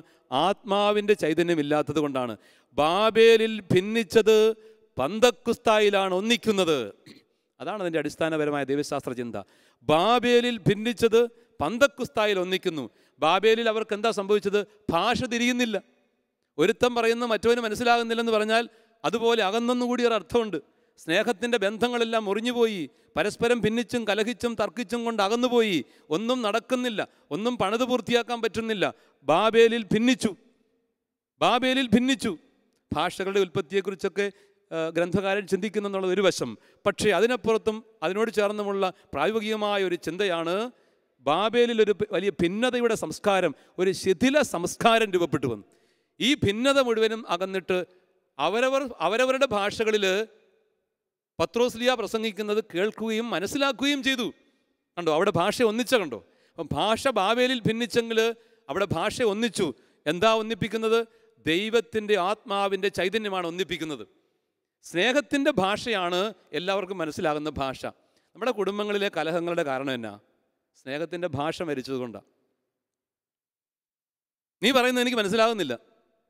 ആത്മാവിൻ്റെ ചൈതന്യമില്ലാത്തത് കൊണ്ടാണ്. ബാബേലിൽ ഭിന്നിച്ചത് പന്തക്കുസ്തായിലാണ് ഒന്നിക്കുന്നത്. അതാണ് അതിൻ്റെ അടിസ്ഥാനപരമായ ദൈവശാസ്ത്ര ചിന്ത. ബാബേലിൽ ഭിന്നിച്ചത് പന്തക്കുസ്തായിൽ ഒന്നിക്കുന്നു. ബാബേലിൽ അവർക്ക് എന്താ സംഭവിച്ചത്? ഭാഷ തിരിയുന്നില്ല. ഒരുത്തം പറയുന്ന മറ്റവന് മനസ്സിലാകുന്നില്ലെന്ന് പറഞ്ഞാൽ അതുപോലെ അകന്നൊന്നുകൂടി ഒരു അർത്ഥമുണ്ട്. സ്നേഹത്തിൻ്റെ ബന്ധങ്ങളെല്ലാം മുറിഞ്ഞുപോയി. പരസ്പരം ഭിന്നിച്ചും കലഹിച്ചും തർക്കിച്ചും കൊണ്ട് അകന്നുപോയി. ഒന്നും നടക്കുന്നില്ല, ഒന്നും പണിത് പൂർത്തിയാക്കാൻ പറ്റുന്നില്ല. ബാബേലിൽ ഭിന്നിച്ചു. ബാബേലിൽ ഭിന്നിച്ചു. ഭാഷകളുടെ ഉൽപ്പത്തിയെക്കുറിച്ചൊക്കെ ഗ്രന്ഥകാരൻ ചിന്തിക്കുന്നെന്നുള്ള ഒരു വശം. പക്ഷേ അതിനപ്പുറത്തും അതിനോട് ചേർന്നുമുള്ള പ്രായോഗികമായ ഒരു ചിന്തയാണ്, ബാബേലിൽ ഒരു വലിയ ഭിന്നതയുടെ സംസ്കാരം, ഒരു ശിഥില സംസ്കാരം രൂപപ്പെട്ടു വന്നു. ഈ ഭിന്നത മുഴുവനും അകന്നിട്ട് അവരവരുടെ ഭാഷകളിൽ പത്രോസ്ലിയ പ്രസംഗിക്കുന്നത് കേൾക്കുകയും മനസ്സിലാക്കുകയും ചെയ്തു. കണ്ടോ, അവിടെ ഭാഷ ഒന്നിച്ച കണ്ടോ. അപ്പം ഭാഷ ബാബേലിൽ ഭിന്നിച്ചെങ്കിൽ അവിടെ ഭാഷ ഒന്നിച്ചു. എന്താ ഒന്നിപ്പിക്കുന്നത്? ദൈവത്തിൻ്റെ ആത്മാവിൻ്റെ ചൈതന്യമാണ് ഒന്നിപ്പിക്കുന്നത്. സ്നേഹത്തിൻ്റെ ഭാഷയാണ് എല്ലാവർക്കും മനസ്സിലാകുന്ന ഭാഷ. നമ്മുടെ കുടുംബങ്ങളിലെ കലഹങ്ങളുടെ കാരണം എന്നാ? സ്നേഹത്തിൻ്റെ ഭാഷ മരിച്ചതുകൊണ്ടാണ്. നീ പറയുന്നത് എനിക്ക് മനസ്സിലാകുന്നില്ല,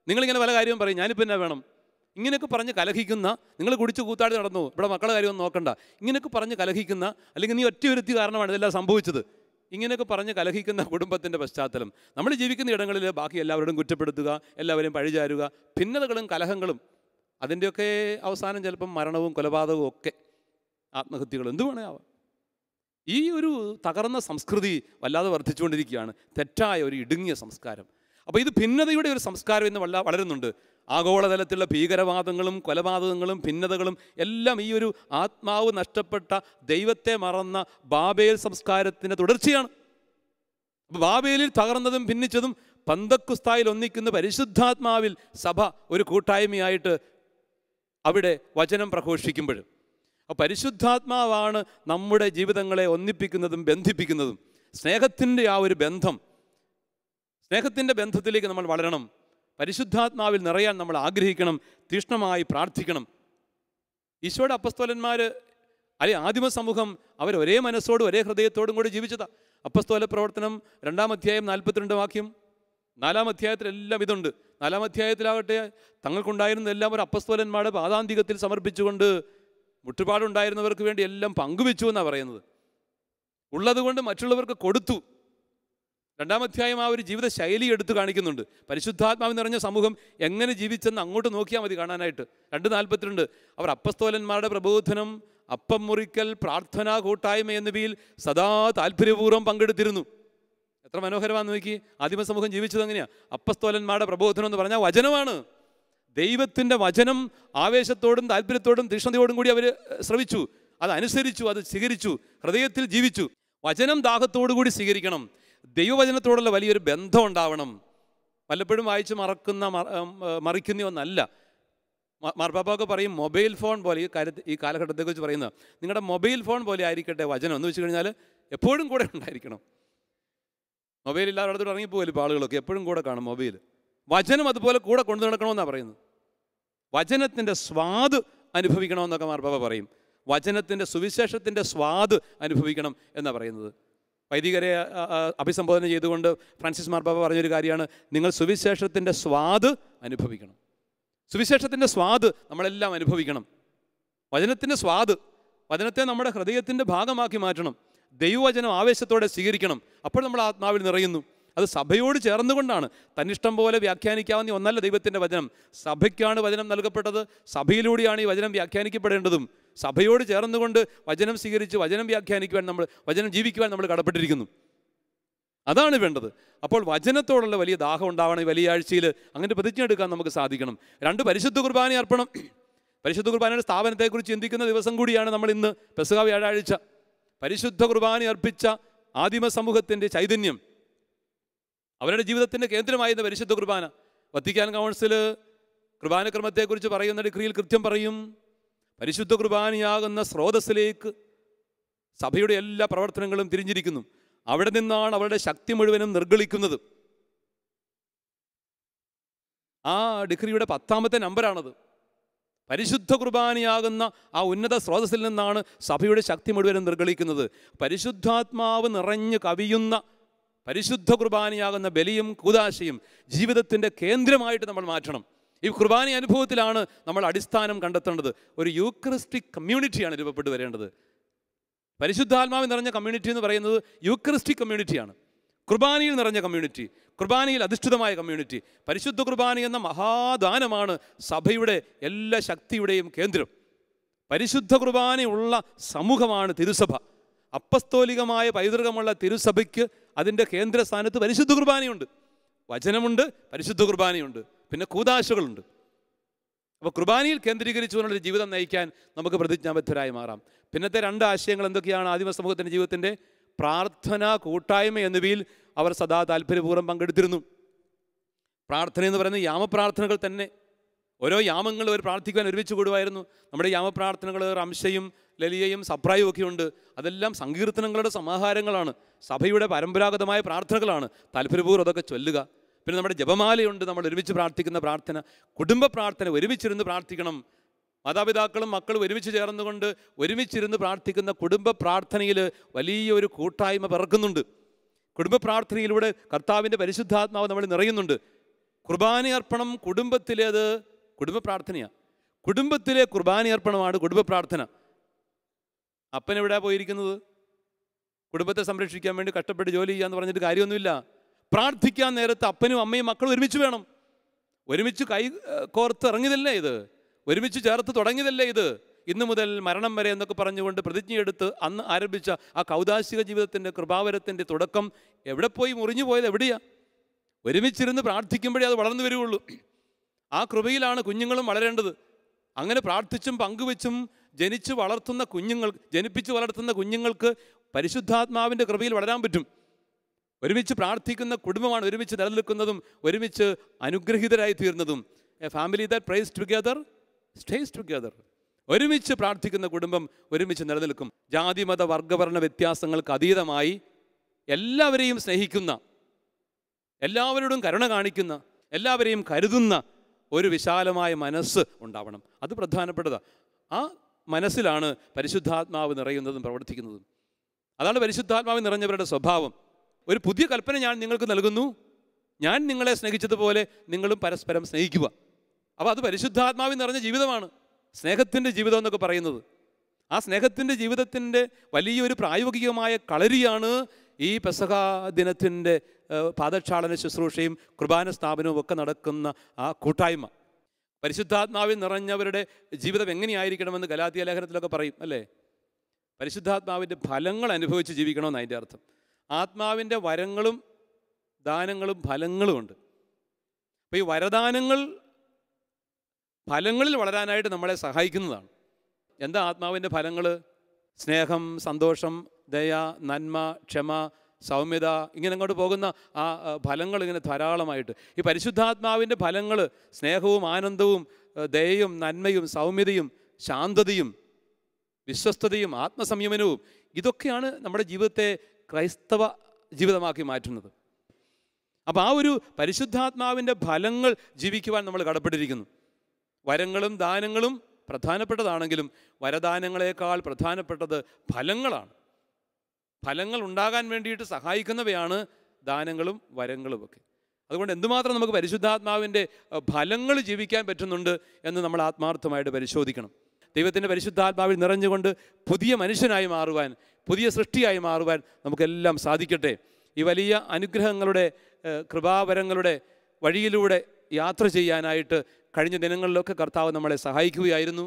നിങ്ങളിങ്ങനെ പല കാര്യവും പറയും, ഞാനിപ്പോൾ എന്നാ വേണം, ഇങ്ങനെയൊക്കെ പറഞ്ഞ് കലഹിക്കുന്ന, നിങ്ങൾ കുടിച്ച് കൂത്താടി നടന്നു, ഇവിടെ മക്കളുടെ കാര്യമൊന്നും നോക്കണ്ട, ഇങ്ങനെയൊക്കെ പറഞ്ഞ് കലഹിക്കുന്ന, അല്ലെങ്കിൽ നീ ഒറ്റയൊരുത്തി കാരണമാണ് ഇതെല്ലാം സംഭവിച്ചത്, ഇങ്ങനെയൊക്കെ പറഞ്ഞ് കലഹിക്കുന്ന കുടുംബത്തിൻ്റെ പശ്ചാത്തലം. നമ്മൾ ജീവിക്കുന്ന ഇടങ്ങളിൽ ബാക്കി എല്ലാവരോടും കുറ്റപ്പെടുത്തുക, എല്ലാവരെയും പഴിചാരുക, ഭിന്നതകളും കലഹങ്ങളും, അതിൻ്റെയൊക്കെ അവസാനം ചിലപ്പം മരണവും കൊലപാതകവും ഒക്കെ, ആത്മഹത്യകളും, എന്തു വേണേ ആവാം. ഈ ഒരു തകർന്ന സംസ്കൃതി വല്ലാതെ വർദ്ധിച്ചുകൊണ്ടിരിക്കുകയാണ്, തെറ്റായ ഒരു ഇടുങ്ങിയ സംസ്കാരം. അപ്പോൾ ഇത് ഭിന്നതയുടെ ഒരു സംസ്കാരം ഇന്ന് വളരുന്നുണ്ട്. ആഗോളതലത്തിലുള്ള ഭീകരവാദങ്ങളും കൊലപാതകങ്ങളും ഭിന്നതകളും എല്ലാം ഈ ഒരു ആത്മാവ് നഷ്ടപ്പെട്ട, ദൈവത്തെ മറന്ന ബാബേൽ സംസ്കാരത്തിൻ്റെ തുടർച്ചയാണ്. അപ്പോൾ ബാബേലിൽ തകർന്നതും ഭിന്നിച്ചതും പന്തക്കുസ്തായിൽ ഒന്നിക്കുന്ന പരിശുദ്ധാത്മാവിൽ സഭ ഒരു കൂട്ടായ്മയായിട്ട് അവിടെ വചനം പ്രഘോഷിക്കുമ്പോൾ, പരിശുദ്ധാത്മാവാണ് നമ്മുടെ ജീവിതങ്ങളെ ഒന്നിപ്പിക്കുന്നതും ബന്ധിപ്പിക്കുന്നതും. സ്നേഹത്തിൻ്റെ ആ ഒരു ബന്ധം, സ്നേഹത്തിൻ്റെ ബന്ധത്തിലേക്ക് നമ്മൾ വളരണം. പരിശുദ്ധാത്മാവിൽ നിറയാൻ നമ്മൾ ആഗ്രഹിക്കണം, തീക്ഷ്ണമായി പ്രാർത്ഥിക്കണം. ഈശോയുടെ അപ്പസ്തോലന്മാർ, അല്ലെ ആദിമ സമൂഹം, അവർ ഒരേ മനസ്സോടും ഒരേ ഹൃദയത്തോടും കൂടി ജീവിച്ചതാണ്. അപ്പസ്തോല പ്രവർത്തനം 2-ാം അധ്യായം 42 വാക്യം. 4-ാം അധ്യായത്തിലെല്ലാം ഇതുണ്ട്. 4-ാം അധ്യായത്തിലാകട്ടെ തങ്ങൾക്കുണ്ടായിരുന്ന എല്ലാം ഒരു അപ്പസ്തോലന്മാരുടെ പാദാന്തികത്തിൽ സമർപ്പിച്ചുകൊണ്ട് മുട്ടുപാടുണ്ടായിരുന്നവർക്ക് വേണ്ടി എല്ലാം പങ്കുവെച്ചു എന്നാണ് പറയുന്നത്. ഉള്ളതുകൊണ്ട് മറ്റുള്ളവർക്ക് കൊടുത്തു. 2-ാം അധ്യായം ആ ഒരു ജീവിത ശൈലി എടുത്തു കാണിക്കുന്നുണ്ട്. പരിശുദ്ധാത്മാവ് നിറഞ്ഞ സമൂഹം എങ്ങനെ ജീവിച്ചെന്ന് അങ്ങോട്ട് നോക്കിയാൽ മതി കാണാനായിട്ട്. 2:42 അവർ അപ്പസ്തോലന്മാരുടെ പ്രബോധനം, അപ്പം മുറിക്കൽ, പ്രാർത്ഥനാ കൂട്ടായ്മ എന്നിവയിൽ സദാ താല്പര്യപൂർവ്വം പങ്കെടുത്തിരുന്നു. എത്ര മനോഹരമാണെന്ന് നോക്കി. ആദിമ സമൂഹം ജീവിച്ചത് എങ്ങനെയാണ്? അപ്പസ്തോലന്മാരുടെ പ്രബോധനം എന്ന് പറഞ്ഞാൽ വചനമാണ്. ദൈവത്തിൻ്റെ വചനം ആവേശത്തോടും താല്പര്യത്തോടും തീഷ്ണതയോടും കൂടി അവർ ശ്രവിച്ചു, അതനുസരിച്ചു, അത് സ്വീകരിച്ചു, ഹൃദയത്തിൽ ജീവിച്ചു. വചനം ദാഹത്തോടു കൂടി സ്വീകരിക്കണം. ദൈവവചനത്തോടുള്ള വലിയൊരു ബന്ധം ഉണ്ടാവണം. പലപ്പോഴും വായിച്ച് മറിക്കുന്ന ഒന്നല്ല. മാർപ്പാപ്പൊക്കെ പറയും മൊബൈൽ ഫോൺ പോലെ, ഈ കാലഘട്ടത്തെക്കുറിച്ച് പറയുന്നത്, നിങ്ങളുടെ മൊബൈൽ ഫോൺ പോലെ ആയിരിക്കട്ടെ വചനം എന്ന് വെച്ച് കഴിഞ്ഞാൽ എപ്പോഴും കൂടെ ഉണ്ടായിരിക്കണം. മൊബൈൽ ഇല്ലാതെ ഇറങ്ങിപ്പോലും ഇപ്പോൾ ആളുകളൊക്കെ എപ്പോഴും കൂടെ കാണും മൊബൈൽ. വചനം അതുപോലെ കൂടെ കൊണ്ടു നടക്കണമെന്നാണ് പറയുന്നത്. വചനത്തിൻ്റെ സ്വാദ് അനുഭവിക്കണമെന്നൊക്കെ മാർപ്പാപ്പ പറയും. വചനത്തിൻ്റെ സുവിശേഷത്തിൻ്റെ സ്വാദ് അനുഭവിക്കണം എന്നാണ് പറയുന്നത്. വൈദികരെ അഭിസംബോധന ചെയ്തുകൊണ്ട് ഫ്രാൻസിസ് മാർപ്പാപ്പ പറഞ്ഞൊരു കാര്യമാണ്, നിങ്ങൾ സുവിശേഷത്തിൻ്റെ സ്വാദ് അനുഭവിക്കണം. സുവിശേഷത്തിൻ്റെ സ്വാദ് നമ്മളെല്ലാം അനുഭവിക്കണം. വചനത്തിൻ്റെ സ്വാദ്, വചനത്തെ നമ്മുടെ ഹൃദയത്തിൻ്റെ ഭാഗമാക്കി മാറ്റണം. ദൈവവചനം ആവേശത്തോടെ സ്വീകരിക്കണം. അപ്പോൾ നമ്മൾ ആത്മാവിൽ നിറയുന്നു. അത് സഭയോട് ചേർന്നുകൊണ്ടാണ്. തന്നിഷ്ടം പോലെ വ്യാഖ്യാനിക്കാവുന്ന ഒന്നല്ല ദൈവത്തിൻ്റെ വചനം. സഭയ്ക്കാണ് വചനം നൽകപ്പെട്ടത്. സഭയിലൂടെയാണ് ഈ വചനം വ്യാഖ്യാനിക്കപ്പെടേണ്ടതും. സഭയോട് ചേർന്നുകൊണ്ട് വചനം സ്വീകരിച്ച് വചനം വ്യാഖ്യാനിക്കുവാൻ വചനം ജീവിക്കുവാൻ നമ്മൾ കടപ്പെട്ടിരിക്കുന്നു. അതാണ് വേണ്ടത്. അപ്പോൾ വചനത്തോടുള്ള വലിയ ദാഹം ഉണ്ടാവണം. ഈ വലിയ ആഴ്ചയിൽ അങ്ങനെ പ്രതിജ്ഞ എടുക്കാൻ നമുക്ക് സാധിക്കണം. 2 പരിശുദ്ധ കുർബാന അർപ്പണം. പരിശുദ്ധ കുർബാനയുടെ സ്ഥാപനത്തെക്കുറിച്ച് ചിന്തിക്കുന്ന ദിവസം കൂടിയാണ് നമ്മൾ ഇന്ന്, പെസഹ വ്യാഴാഴ്ച. പരിശുദ്ധ കുർബാന അർപ്പിച്ച ആദിമ സമൂഹത്തിൻ്റെ ചൈതന്യം, അവരുടെ ജീവിതത്തിൻ്റെ കേന്ദ്രമായിരുന്ന പരിശുദ്ധ കുർബാന. വത്തിക്കാൻ കൗൺസിൽ കുർബാനക്രമത്തെക്കുറിച്ച് പറയുന്ന ഡിക്രിയിൽ കൃത്യം പറയും, പരിശുദ്ധ കുർബാനയാകുന്ന സ്രോതസ്സിലേക്ക് സഭയുടെ എല്ലാ പ്രവർത്തനങ്ങളും തിരിഞ്ഞിരിക്കുന്നു. അവിടെ നിന്നാണ് അവരുടെ ശക്തി മുഴുവനും നിർഗളിക്കുന്നത്. ആ ഡിക്രിയുടെ 10ാമത്തെ നമ്പറാണത്. പരിശുദ്ധ കുർബാനയാകുന്ന ആ ഉന്നത സ്രോതസ്സിൽ നിന്നാണ് സഭയുടെ ശക്തി മുഴുവനും നിർഗളിക്കുന്നത്. പരിശുദ്ധാത്മാവ് നിറഞ്ഞു കവിയുന്ന പരിശുദ്ധ കുർബാനയാകുന്ന ബലിയും കൂദാശയും ജീവിതത്തിൻ്റെ കേന്ദ്രമായിട്ട് നമ്മൾ മാറ്റണം. ഈ കുർബാന അനുഭവത്തിലാണ് നമ്മൾ അടിസ്ഥാനം കണ്ടെത്തേണ്ടത്. ഒരു യൂക്കറിസ്റ്റിക് കമ്മ്യൂണിറ്റിയാണ് രൂപപ്പെട്ടു വരേണ്ടത്. പരിശുദ്ധാത്മാവ് നിറഞ്ഞ കമ്മ്യൂണിറ്റി എന്ന് പറയുന്നത് യൂക്കറിസ്റ്റിക് കമ്മ്യൂണിറ്റിയാണ്. കുർബാനയിൽ നിറഞ്ഞ കമ്മ്യൂണിറ്റി, കുർബാനയിൽ അധിഷ്ഠിതമായ കമ്മ്യൂണിറ്റി. പരിശുദ്ധ കുർബാന എന്ന മഹാദാനമാണ് സഭയുടെ എല്ലാ ശക്തിയുടെയും കേന്ദ്രം. പരിശുദ്ധ കുർബാനയുള്ള സമൂഹമാണ് തിരുസഭ. അപ്പസ്തോലികമായ പൈതൃകമുള്ള തിരുസഭയ്ക്ക് അതിൻ്റെ കേന്ദ്രസ്ഥാനത്ത് പരിശുദ്ധ കുർബാനയുണ്ട്. വചനമുണ്ട്, പരിശുദ്ധ കുർബാനയുണ്ട്, പിന്നെ കൂദാശകളുണ്ട്. അപ്പോൾ കുർബാനയിൽ കേന്ദ്രീകരിച്ചുകൊണ്ടൊരു ജീവിതം നയിക്കാൻ നമുക്ക് പ്രതിജ്ഞാബദ്ധരായി മാറാം. പിന്നത്തെ 2 ആശയങ്ങൾ എന്തൊക്കെയാണ്? ആദിമ സമൂഹത്തിൻ്റെ ജീവിതത്തിൻ്റെ പ്രാർത്ഥന കൂട്ടായ്മ എന്നിവയിൽ അവർ സദാ താല്പര്യപൂർവ്വം പങ്കെടുത്തിരുന്നു. പ്രാർത്ഥന എന്ന് പറയുന്നത് യാമപ്രാർത്ഥനകൾ തന്നെ. ഓരോ യാമങ്ങൾ അവർ പ്രാർത്ഥിക്കുവാൻ ഒരുമിച്ച് കൂടുമായിരുന്നു. നമ്മുടെ യാമപ്രാർത്ഥനകൾ റംശയും ലലിയയും സപ്രായും ഒക്കെ ഉണ്ട്. അതെല്ലാം സങ്കീർത്തനങ്ങളുടെ സമാഹാരങ്ങളാണ്. സഭയുടെ പരമ്പരാഗതമായ പ്രാർത്ഥനകളാണ്. താല്പര്യപൂർവ്വം അതൊക്കെ ചൊല്ലുക. പിന്നെ നമ്മുടെ ജപമാലയുണ്ട്, നമ്മൾ ഒരുമിച്ച് പ്രാർത്ഥിക്കുന്ന പ്രാർത്ഥന. കുടുംബ പ്രാർത്ഥന, ഒരുമിച്ചിരുന്ന് പ്രാർത്ഥിക്കണം. മാതാപിതാക്കളും മക്കളും ഒരുമിച്ച് ചേർന്നുകൊണ്ട് ഒരുമിച്ചിരുന്ന് പ്രാർത്ഥിക്കുന്ന കുടുംബ പ്രാർത്ഥനയിൽ വലിയൊരു കൂട്ടായ്മ പിറക്കുന്നുണ്ട്. കുടുംബ പ്രാർത്ഥനയിലൂടെ കർത്താവിൻ്റെ പരിശുദ്ധാത്മാവ് നമ്മൾ നിറയുന്നുണ്ട്. കുർബാനയർപ്പണം കുടുംബത്തിലേത് കുടുംബ പ്രാർത്ഥനയാണ്. കുടുംബത്തിലെ കുർബാനയർപ്പണമാണ് കുടുംബ പ്രാർത്ഥന. അപ്പൻ എവിടെയാണ് പോയിരിക്കുന്നത്? കുടുംബത്തെ സംരക്ഷിക്കാൻ വേണ്ടി കഷ്ടപ്പെട്ട് ജോലി ചെയ്യാന്ന് പറഞ്ഞിട്ട് കാര്യമൊന്നുമില്ല. പ്രാർത്ഥിക്കാൻ നേരത്ത് അപ്പനും അമ്മയും മക്കളും ഒരുമിച്ച് വേണം. ഒരുമിച്ച് കൈ കോർത്ത് ഇറങ്ങിയതല്ലേ ഇത്? ഒരുമിച്ച് ചേർത്ത് തുടങ്ങിയതല്ലേ ഇത്? ഇന്നു മുതൽ മരണം വരെ എന്നൊക്കെ പറഞ്ഞുകൊണ്ട് പ്രതിജ്ഞയെടുത്ത് അന്ന് ആരംഭിച്ച ആ കൗദാശിക ജീവിതത്തിൻ്റെ കൃപാവരത്തിൻ്റെ തുടക്കം എവിടെ പോയി മുറിഞ്ഞു പോയത്? എവിടെയാണ്? ഒരുമിച്ചിരുന്ന് പ്രാർത്ഥിക്കുമ്പോഴേ അത് വളർന്നു വരികയുള്ളൂ. ആ കൃപയിലാണ് കുഞ്ഞുങ്ങളും വളരേണ്ടത്. അങ്ങനെ പ്രാർത്ഥിച്ചും പങ്കുവെച്ചും ജനിപ്പിച്ച് വളർത്തുന്ന കുഞ്ഞുങ്ങൾക്ക് പരിശുദ്ധാത്മാവിൻ്റെ കൃപയിൽ വളരാൻ പറ്റും. ഒരുമിച്ച് പ്രാർത്ഥിക്കുന്ന കുടുംബമാണ് ഒരുമിച്ച് നിലനിൽക്കുന്നതും ഒരുമിച്ച് അനുഗ്രഹീതരായി തീർന്നതും. A family that prays together stays together. ഒരുമിച്ച് പ്രാർത്ഥിക്കുന്ന കുടുംബം ഒരുമിച്ച് നിലനിൽക്കും. ജാതി മത വർഗവർണ്ണ വ്യത്യാസങ്ങൾക്ക് അതീതമായി എല്ലാവരെയും സ്നേഹിക്കുന്ന, എല്ലാവരോടും കരുണ കാണിക്കുന്ന, എല്ലാവരെയും കരുതുന്ന ഒരു വിശാലമായ മനസ്സ് ഉണ്ടാവണം. അത് പ്രധാനപ്പെട്ടതാണ്. ആ മനസ്സിലാണ് പരിശുദ്ധാത്മാവ് നിറയുന്നതും പ്രവർത്തിക്കുന്നതും. അതാണ് പരിശുദ്ധാത്മാവ് നിറഞ്ഞവരുടെ സ്വഭാവം. ഒരു പുതിയ കൽപ്പന ഞാൻ നിങ്ങൾക്ക് നൽകുന്നു, ഞാൻ നിങ്ങളെ സ്നേഹിച്ചതുപോലെ നിങ്ങളും പരസ്പരം സ്നേഹിക്കുക. അപ്പോൾ അത് പരിശുദ്ധാത്മാവിൽ നിറഞ്ഞ ജീവിതമാണ് സ്നേഹത്തിൻ്റെ ജീവിതം എന്നൊക്കെ പറയുന്നത്. ആ സ്നേഹത്തിൻ്റെ ജീവിതത്തിൻ്റെ വലിയൊരു പ്രായോഗികമായ കളരിയാണ് ഈ പെസഹ ദിനത്തിൻ്റെ പാദക്ഷാളന ശുശ്രൂഷയും കുർബാന സ്ഥാപനവും ഒക്കെ നടക്കുന്ന ആ കൂട്ടായ്മ, പരിശുദ്ധാത്മാവിൽ നിറഞ്ഞവരുടെ ജീവിതം എങ്ങനെയായിരിക്കണമെന്ന് ഗലാത്യ ലേഖനത്തിലൊക്കെ പറയും അല്ലേ? പരിശുദ്ധാത്മാവിൻ്റെ ഫലങ്ങൾ അനുഭവിച്ച് ജീവിക്കണമെന്ന് അതിൻ്റെ അർത്ഥം. ആത്മാവിൻ്റെ വരങ്ങളും ദാനങ്ങളും ഫലങ്ങളുമുണ്ട്. അപ്പോൾ ഈ വരദാനങ്ങൾ ഫലങ്ങളിൽ വളരാനായിട്ട് നമ്മളെ സഹായിക്കുന്നതാണ്. എന്താ ആത്മാവിൻ്റെ ഫലങ്ങൾ? സ്നേഹം, സന്തോഷം, ദയ, നന്മ, ക്ഷമ, സൗമ്യത, ഇങ്ങനെ അങ്ങോട്ട് പോകുന്ന ആ ഫലങ്ങൾ ഇങ്ങനെ ധാരാളമായിട്ട്. ഈ പരിശുദ്ധാത്മാവിൻ്റെ ഫലങ്ങൾ സ്നേഹവും ആനന്ദവും ദയയും നന്മയും സൗമ്യതയും ശാന്തതയും വിശ്വസ്തതയും ആത്മസംയമനവും, ഇതൊക്കെയാണ് നമ്മുടെ ജീവിതത്തെ ക്രൈസ്തവ ജീവിതമാക്കി മാറ്റുന്നത്. അപ്പോൾ ആ ഒരു പരിശുദ്ധാത്മാവിൻ്റെ ഫലങ്ങൾ ജീവിക്കുവാൻ നമ്മൾ കടപ്പെട്ടിരിക്കുന്നു. വരങ്ങളും ദാനങ്ങളും പ്രധാനപ്പെട്ടതാണെങ്കിലും വരദാനങ്ങളെക്കാൾ പ്രധാനപ്പെട്ടത് ഫലങ്ങളാണ്. ഫലങ്ങൾ ഉണ്ടാകാൻ വേണ്ടിയിട്ട് സഹായിക്കുന്നവയാണ് ദാനങ്ങളും വരങ്ങളുമൊക്കെ. അതുകൊണ്ട് എന്തുമാത്രം നമുക്ക് പരിശുദ്ധാത്മാവിൻ്റെ ഫലങ്ങൾ ജീവിക്കാൻ പറ്റുന്നുണ്ട് എന്ന് നമ്മൾ ആത്മാർത്ഥമായിട്ട് പരിശോധിക്കണം. ദൈവത്തിൻ്റെ പരിശുദ്ധാത്മാവിൽ നിറഞ്ഞുകൊണ്ട് പുതിയ മനുഷ്യനായി മാറുവാൻ, പുതിയ സൃഷ്ടിയായി മാറുവാൻ നമുക്കെല്ലാം സാധിക്കട്ടെ. ഈ വലിയ അനുഗ്രഹങ്ങളുടെ കൃപാവരങ്ങളുടെ വഴിയിലൂടെ യാത്ര ചെയ്യാനായിട്ട് കഴിഞ്ഞ ദിനങ്ങളിലൊക്കെ കർത്താവ് നമ്മളെ സഹായിക്കുകയായിരുന്നു.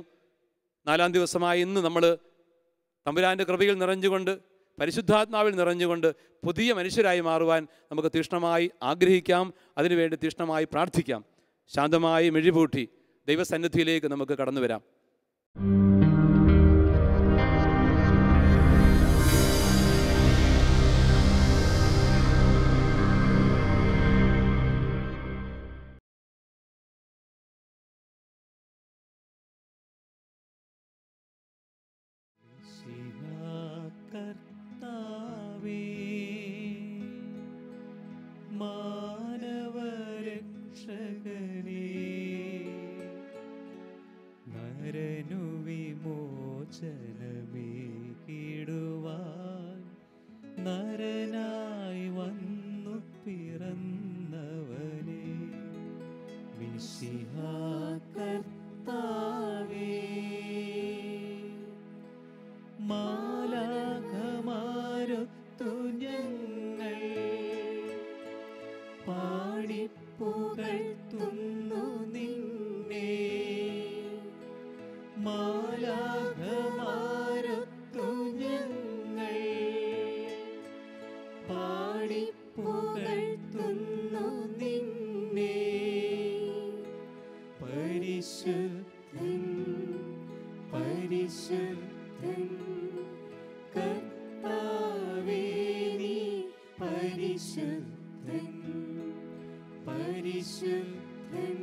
4-ാം ദിവസമായ ഇന്ന് നമ്മൾ തമ്പുരാൻ്റെ കൃപയിൽ നിറഞ്ഞുകൊണ്ട് പരിശുദ്ധാത്മാവിൽ നിറഞ്ഞുകൊണ്ട് പുതിയ മനുഷ്യരായി മാറുവാൻ നമുക്ക് തീഷ്ണമായി ആഗ്രഹിക്കാം. അതിനുവേണ്ടി തീഷ്ണമായി പ്രാർത്ഥിക്കാം. ശാന്തമായി മിഴിപൂട്ടി ദൈവസന്നിധിയിലേക്ക് നമുക്ക് കടന്നു വരാം. നരനുവിമോചനമേകിടുവാൻ നരനായി വന്നു പിറന്നവനെ മിശിഹാ കർത്താവേ, മാലാഖമാരൊത്തു ഞങ്ങൾ പാടിപ്പുകഴ്ത്തുന്നു നിന്നെ. മാലാഖമാരൊത്തു ഞങ്ങൾ പാടിപ്പുകഴ്ത്തുന്നു നിന്നെ. പരിശുദ്ധൻ പരിശുദ്ധൻ കർത്താവേ, നീ പരിശുദ്ധൻ പരിശുദ്ധൻ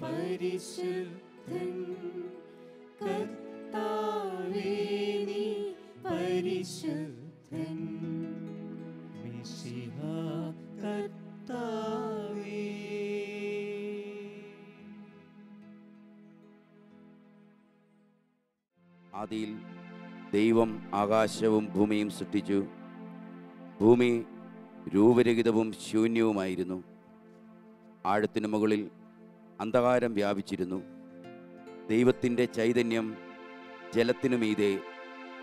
പരിശുദ്ധൻ കർത്താവേ, നീ പരിശുദ്ധൻ മിശിഹാ കർത്താവേ. ആദിയിൽ ദൈവം ആകാശവും ഭൂമിയും സൃഷ്ടിച്ചു. ഭൂമി രൂപരഹിതവും ശൂന്യവുമായിരുന്നു. ആഴത്തിനു മുകളിൽ അന്ധകാരം വ്യാപിച്ചിരുന്നു. ദൈവത്തിൻ്റെ ചൈതന്യം ജലത്തിനു മീതെ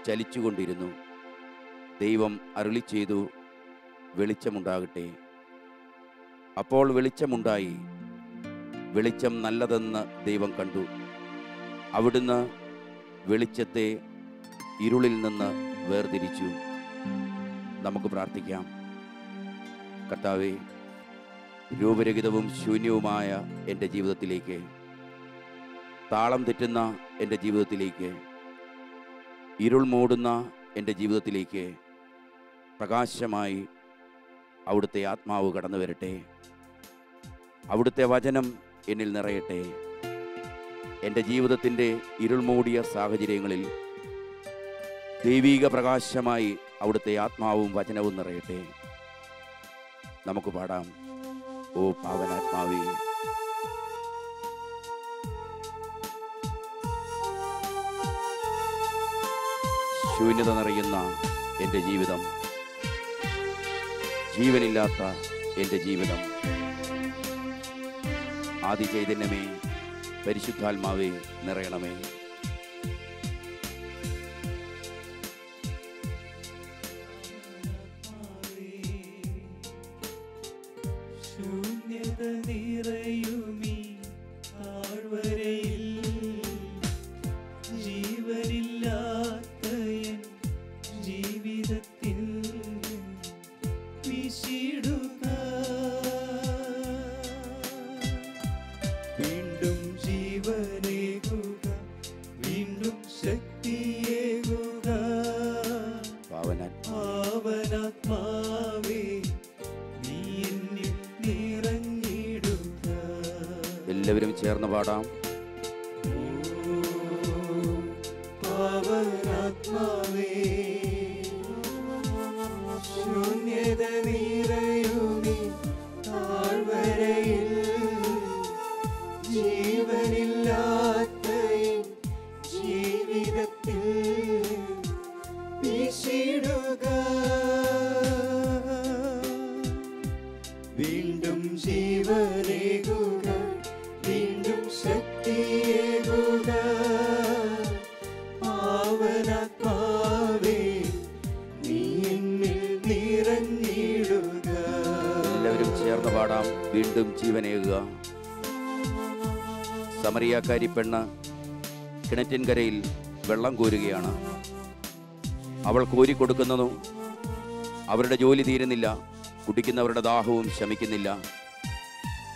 ചലിച്ചുകൊണ്ടിരുന്നു. ദൈവം അരുളി ചെയ്തു, വെളിച്ചമുണ്ടാകട്ടെ. അപ്പോൾ വെളിച്ചമുണ്ടായി. വെളിച്ചം നല്ലതെന്ന് ദൈവം കണ്ടു. അവിടുന്ന് വെളിച്ചത്തെ ഇരുളിൽ നിന്ന് വേർതിരിച്ചു. നമുക്ക് പ്രാർത്ഥിക്കാം. കർത്താവേ, രൂപരഹിതവും ശൂന്യവുമായ എൻ്റെ ജീവിതത്തിലേക്ക്, താളം തെറ്റുന്ന എൻ്റെ ജീവിതത്തിലേക്ക്, ഇരുൾ മൂടുന്ന എൻ്റെ ജീവിതത്തിലേക്ക് പ്രകാശമായി അവിടുത്തെ ആത്മാവ് കടന്നു വരട്ടെ. അവിടുത്തെ വചനം എന്നിൽ നിറയട്ടെ. എൻ്റെ ജീവിതത്തിൻ്റെ ഇരുൾ മൂടിയ സാഹചര്യങ്ങളിൽ ദൈവീക പ്രകാശമായി അവിടുത്തെ ആത്മാവും വചനവും നിറയട്ടെ. നമുക്ക് പാടാം. ഓ പാവനാത്മാവേ, ശൂന്യത നിറയുന്ന എൻ്റെ ജീവിതം, ജീവനില്ലാത്ത എൻ്റെ ജീവിതം, ആദി ചൈതന്യമേ, പരിശുദ്ധാത്മാവേ നിറയണമേ. നിറയുമീ താഴ്വരയിൽ ജീവനില്ലാത്ത എൻ ജീവിതത്തിൽ വീശിടുക. വീണ്ടും ജീവനേകുക, വീണ്ടും ശക്തിയേകുക. പാവനാത്മാവേ നീ എന്നിൽ നിറഞ്ഞിടുക. എല്ലാവരും ചേർന്ന് പാടാം. പാവനാത്മാവേ ശൂന്യത നിറയുമീ താഴ്വരയിൽ ജീവനില്ലാത്ത എൻ ജീവിതത്തിൽ വീശിടുക. വീണ്ടും ജീവനേകുക, വീണ്ടും ശക്തിയേകുക. പാവനാത്മാവേ നീ എന്നിൽ നിറഞ്ഞിടുക. എല്ലാവരും ചേർന്ന് പാടാം. വീണ്ടും ജീവനേകുക. സമറിയാക്കാരി പെണ്ണ് കിണറ്റിൻകരയിൽ വെള്ളം കോരുകയാണ്. അവൾ കോരിക്കൊടുക്കുന്നതും അവരുടെ ജോലി തീരുന്നില്ല, കുടിക്കുന്നവരുടെ ദാഹവും ശമിക്കുന്നില്ല.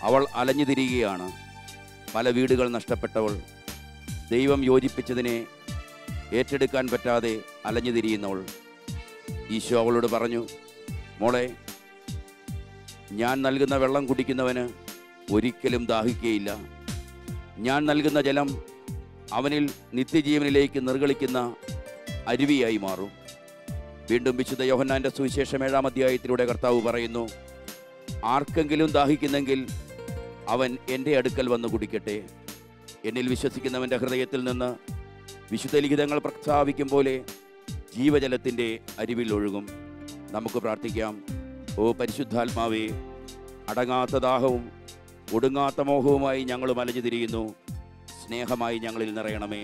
അവൾ അലഞ്ഞു തിരിയുകയാണ്. പല വീടുകൾ നഷ്ടപ്പെട്ടവൾ, ദൈവം യോജിപ്പിച്ചതിനെ ഏറ്റെടുക്കാൻ പറ്റാതെ അലഞ്ഞു തിരിയുന്നവൾ. ഈശോ അവളോട് പറഞ്ഞു, മോളെ, ഞാൻ നൽകുന്ന വെള്ളം കുടിക്കുന്നവന് ഒരിക്കലും ദാഹിക്കുകയില്ല. ഞാൻ നൽകുന്ന ജലം അവനിൽ നിത്യജീവനിലേക്ക് നിർഗളിക്കുന്ന അരുവിയായി മാറും. വീണ്ടും വിശുദ്ധ യോഹന്നാന്റെ സുവിശേഷം 7-ാം അധ്യായത്തിലൂടെ കർത്താവ് പറയുന്നു, ആർക്കെങ്കിലും ദാഹിക്കുന്നെങ്കിൽ അവൻ എൻ്റെ അടുക്കൽ വന്ന് കുടിക്കട്ടെ. എന്നിൽ വിശ്വസിക്കുന്നവൻ്റെ ഹൃദയത്തിൽ നിന്ന് വിശുദ്ധ ലിഖിതങ്ങൾ പ്രസ്താവിക്കും പോലെ ജീവജലത്തിൻ്റെ അരുവിൽ ഒഴുകും. നമുക്ക് പ്രാർത്ഥിക്കാം. ഓ പരിശുദ്ധാത്മാവേ, അടങ്ങാത്ത ദാഹവും ഒടുങ്ങാത്ത മോഹവുമായി ഞങ്ങൾ അലഞ്ഞു തിരിയുന്നു. സ്നേഹമായി ഞങ്ങളിൽ നിറയണമേ.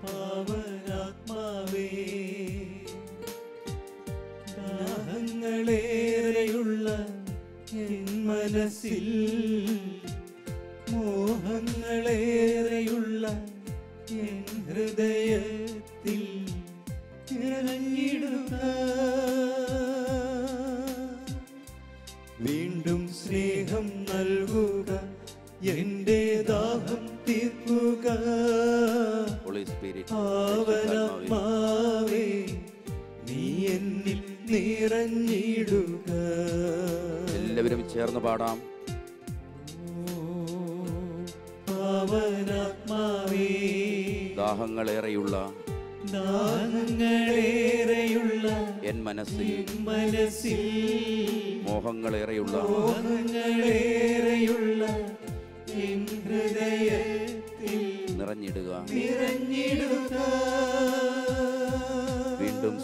പാവനാത്മാവേ ദാഹങ്ങളേറെയുള്ള എൻ മനസ്സിൽ മോഹങ്ങളേറെയുള്ള എൻ ഹൃദയത്തിൽ ഇറങ്ങിടുക. വീണ്ടും സ്നേഹം നൽകുക, എന്റെ ദാഹം തീർക്കുക. പാവനാത്മാവേ നീ എന്നിൽ നിറഞ്ഞിടുക. എല്ലാവരും ചേർന്ന് പാടാം. പാവനാത്മാവേ ദാഹങ്ങളേറെയുള്ള എൻ മനസ്സിൽ മോഹങ്ങളേറെയുള്ള എൻ ഹൃദയത്തിൽ നിറഞ്ഞിടുക. വീണ്ടും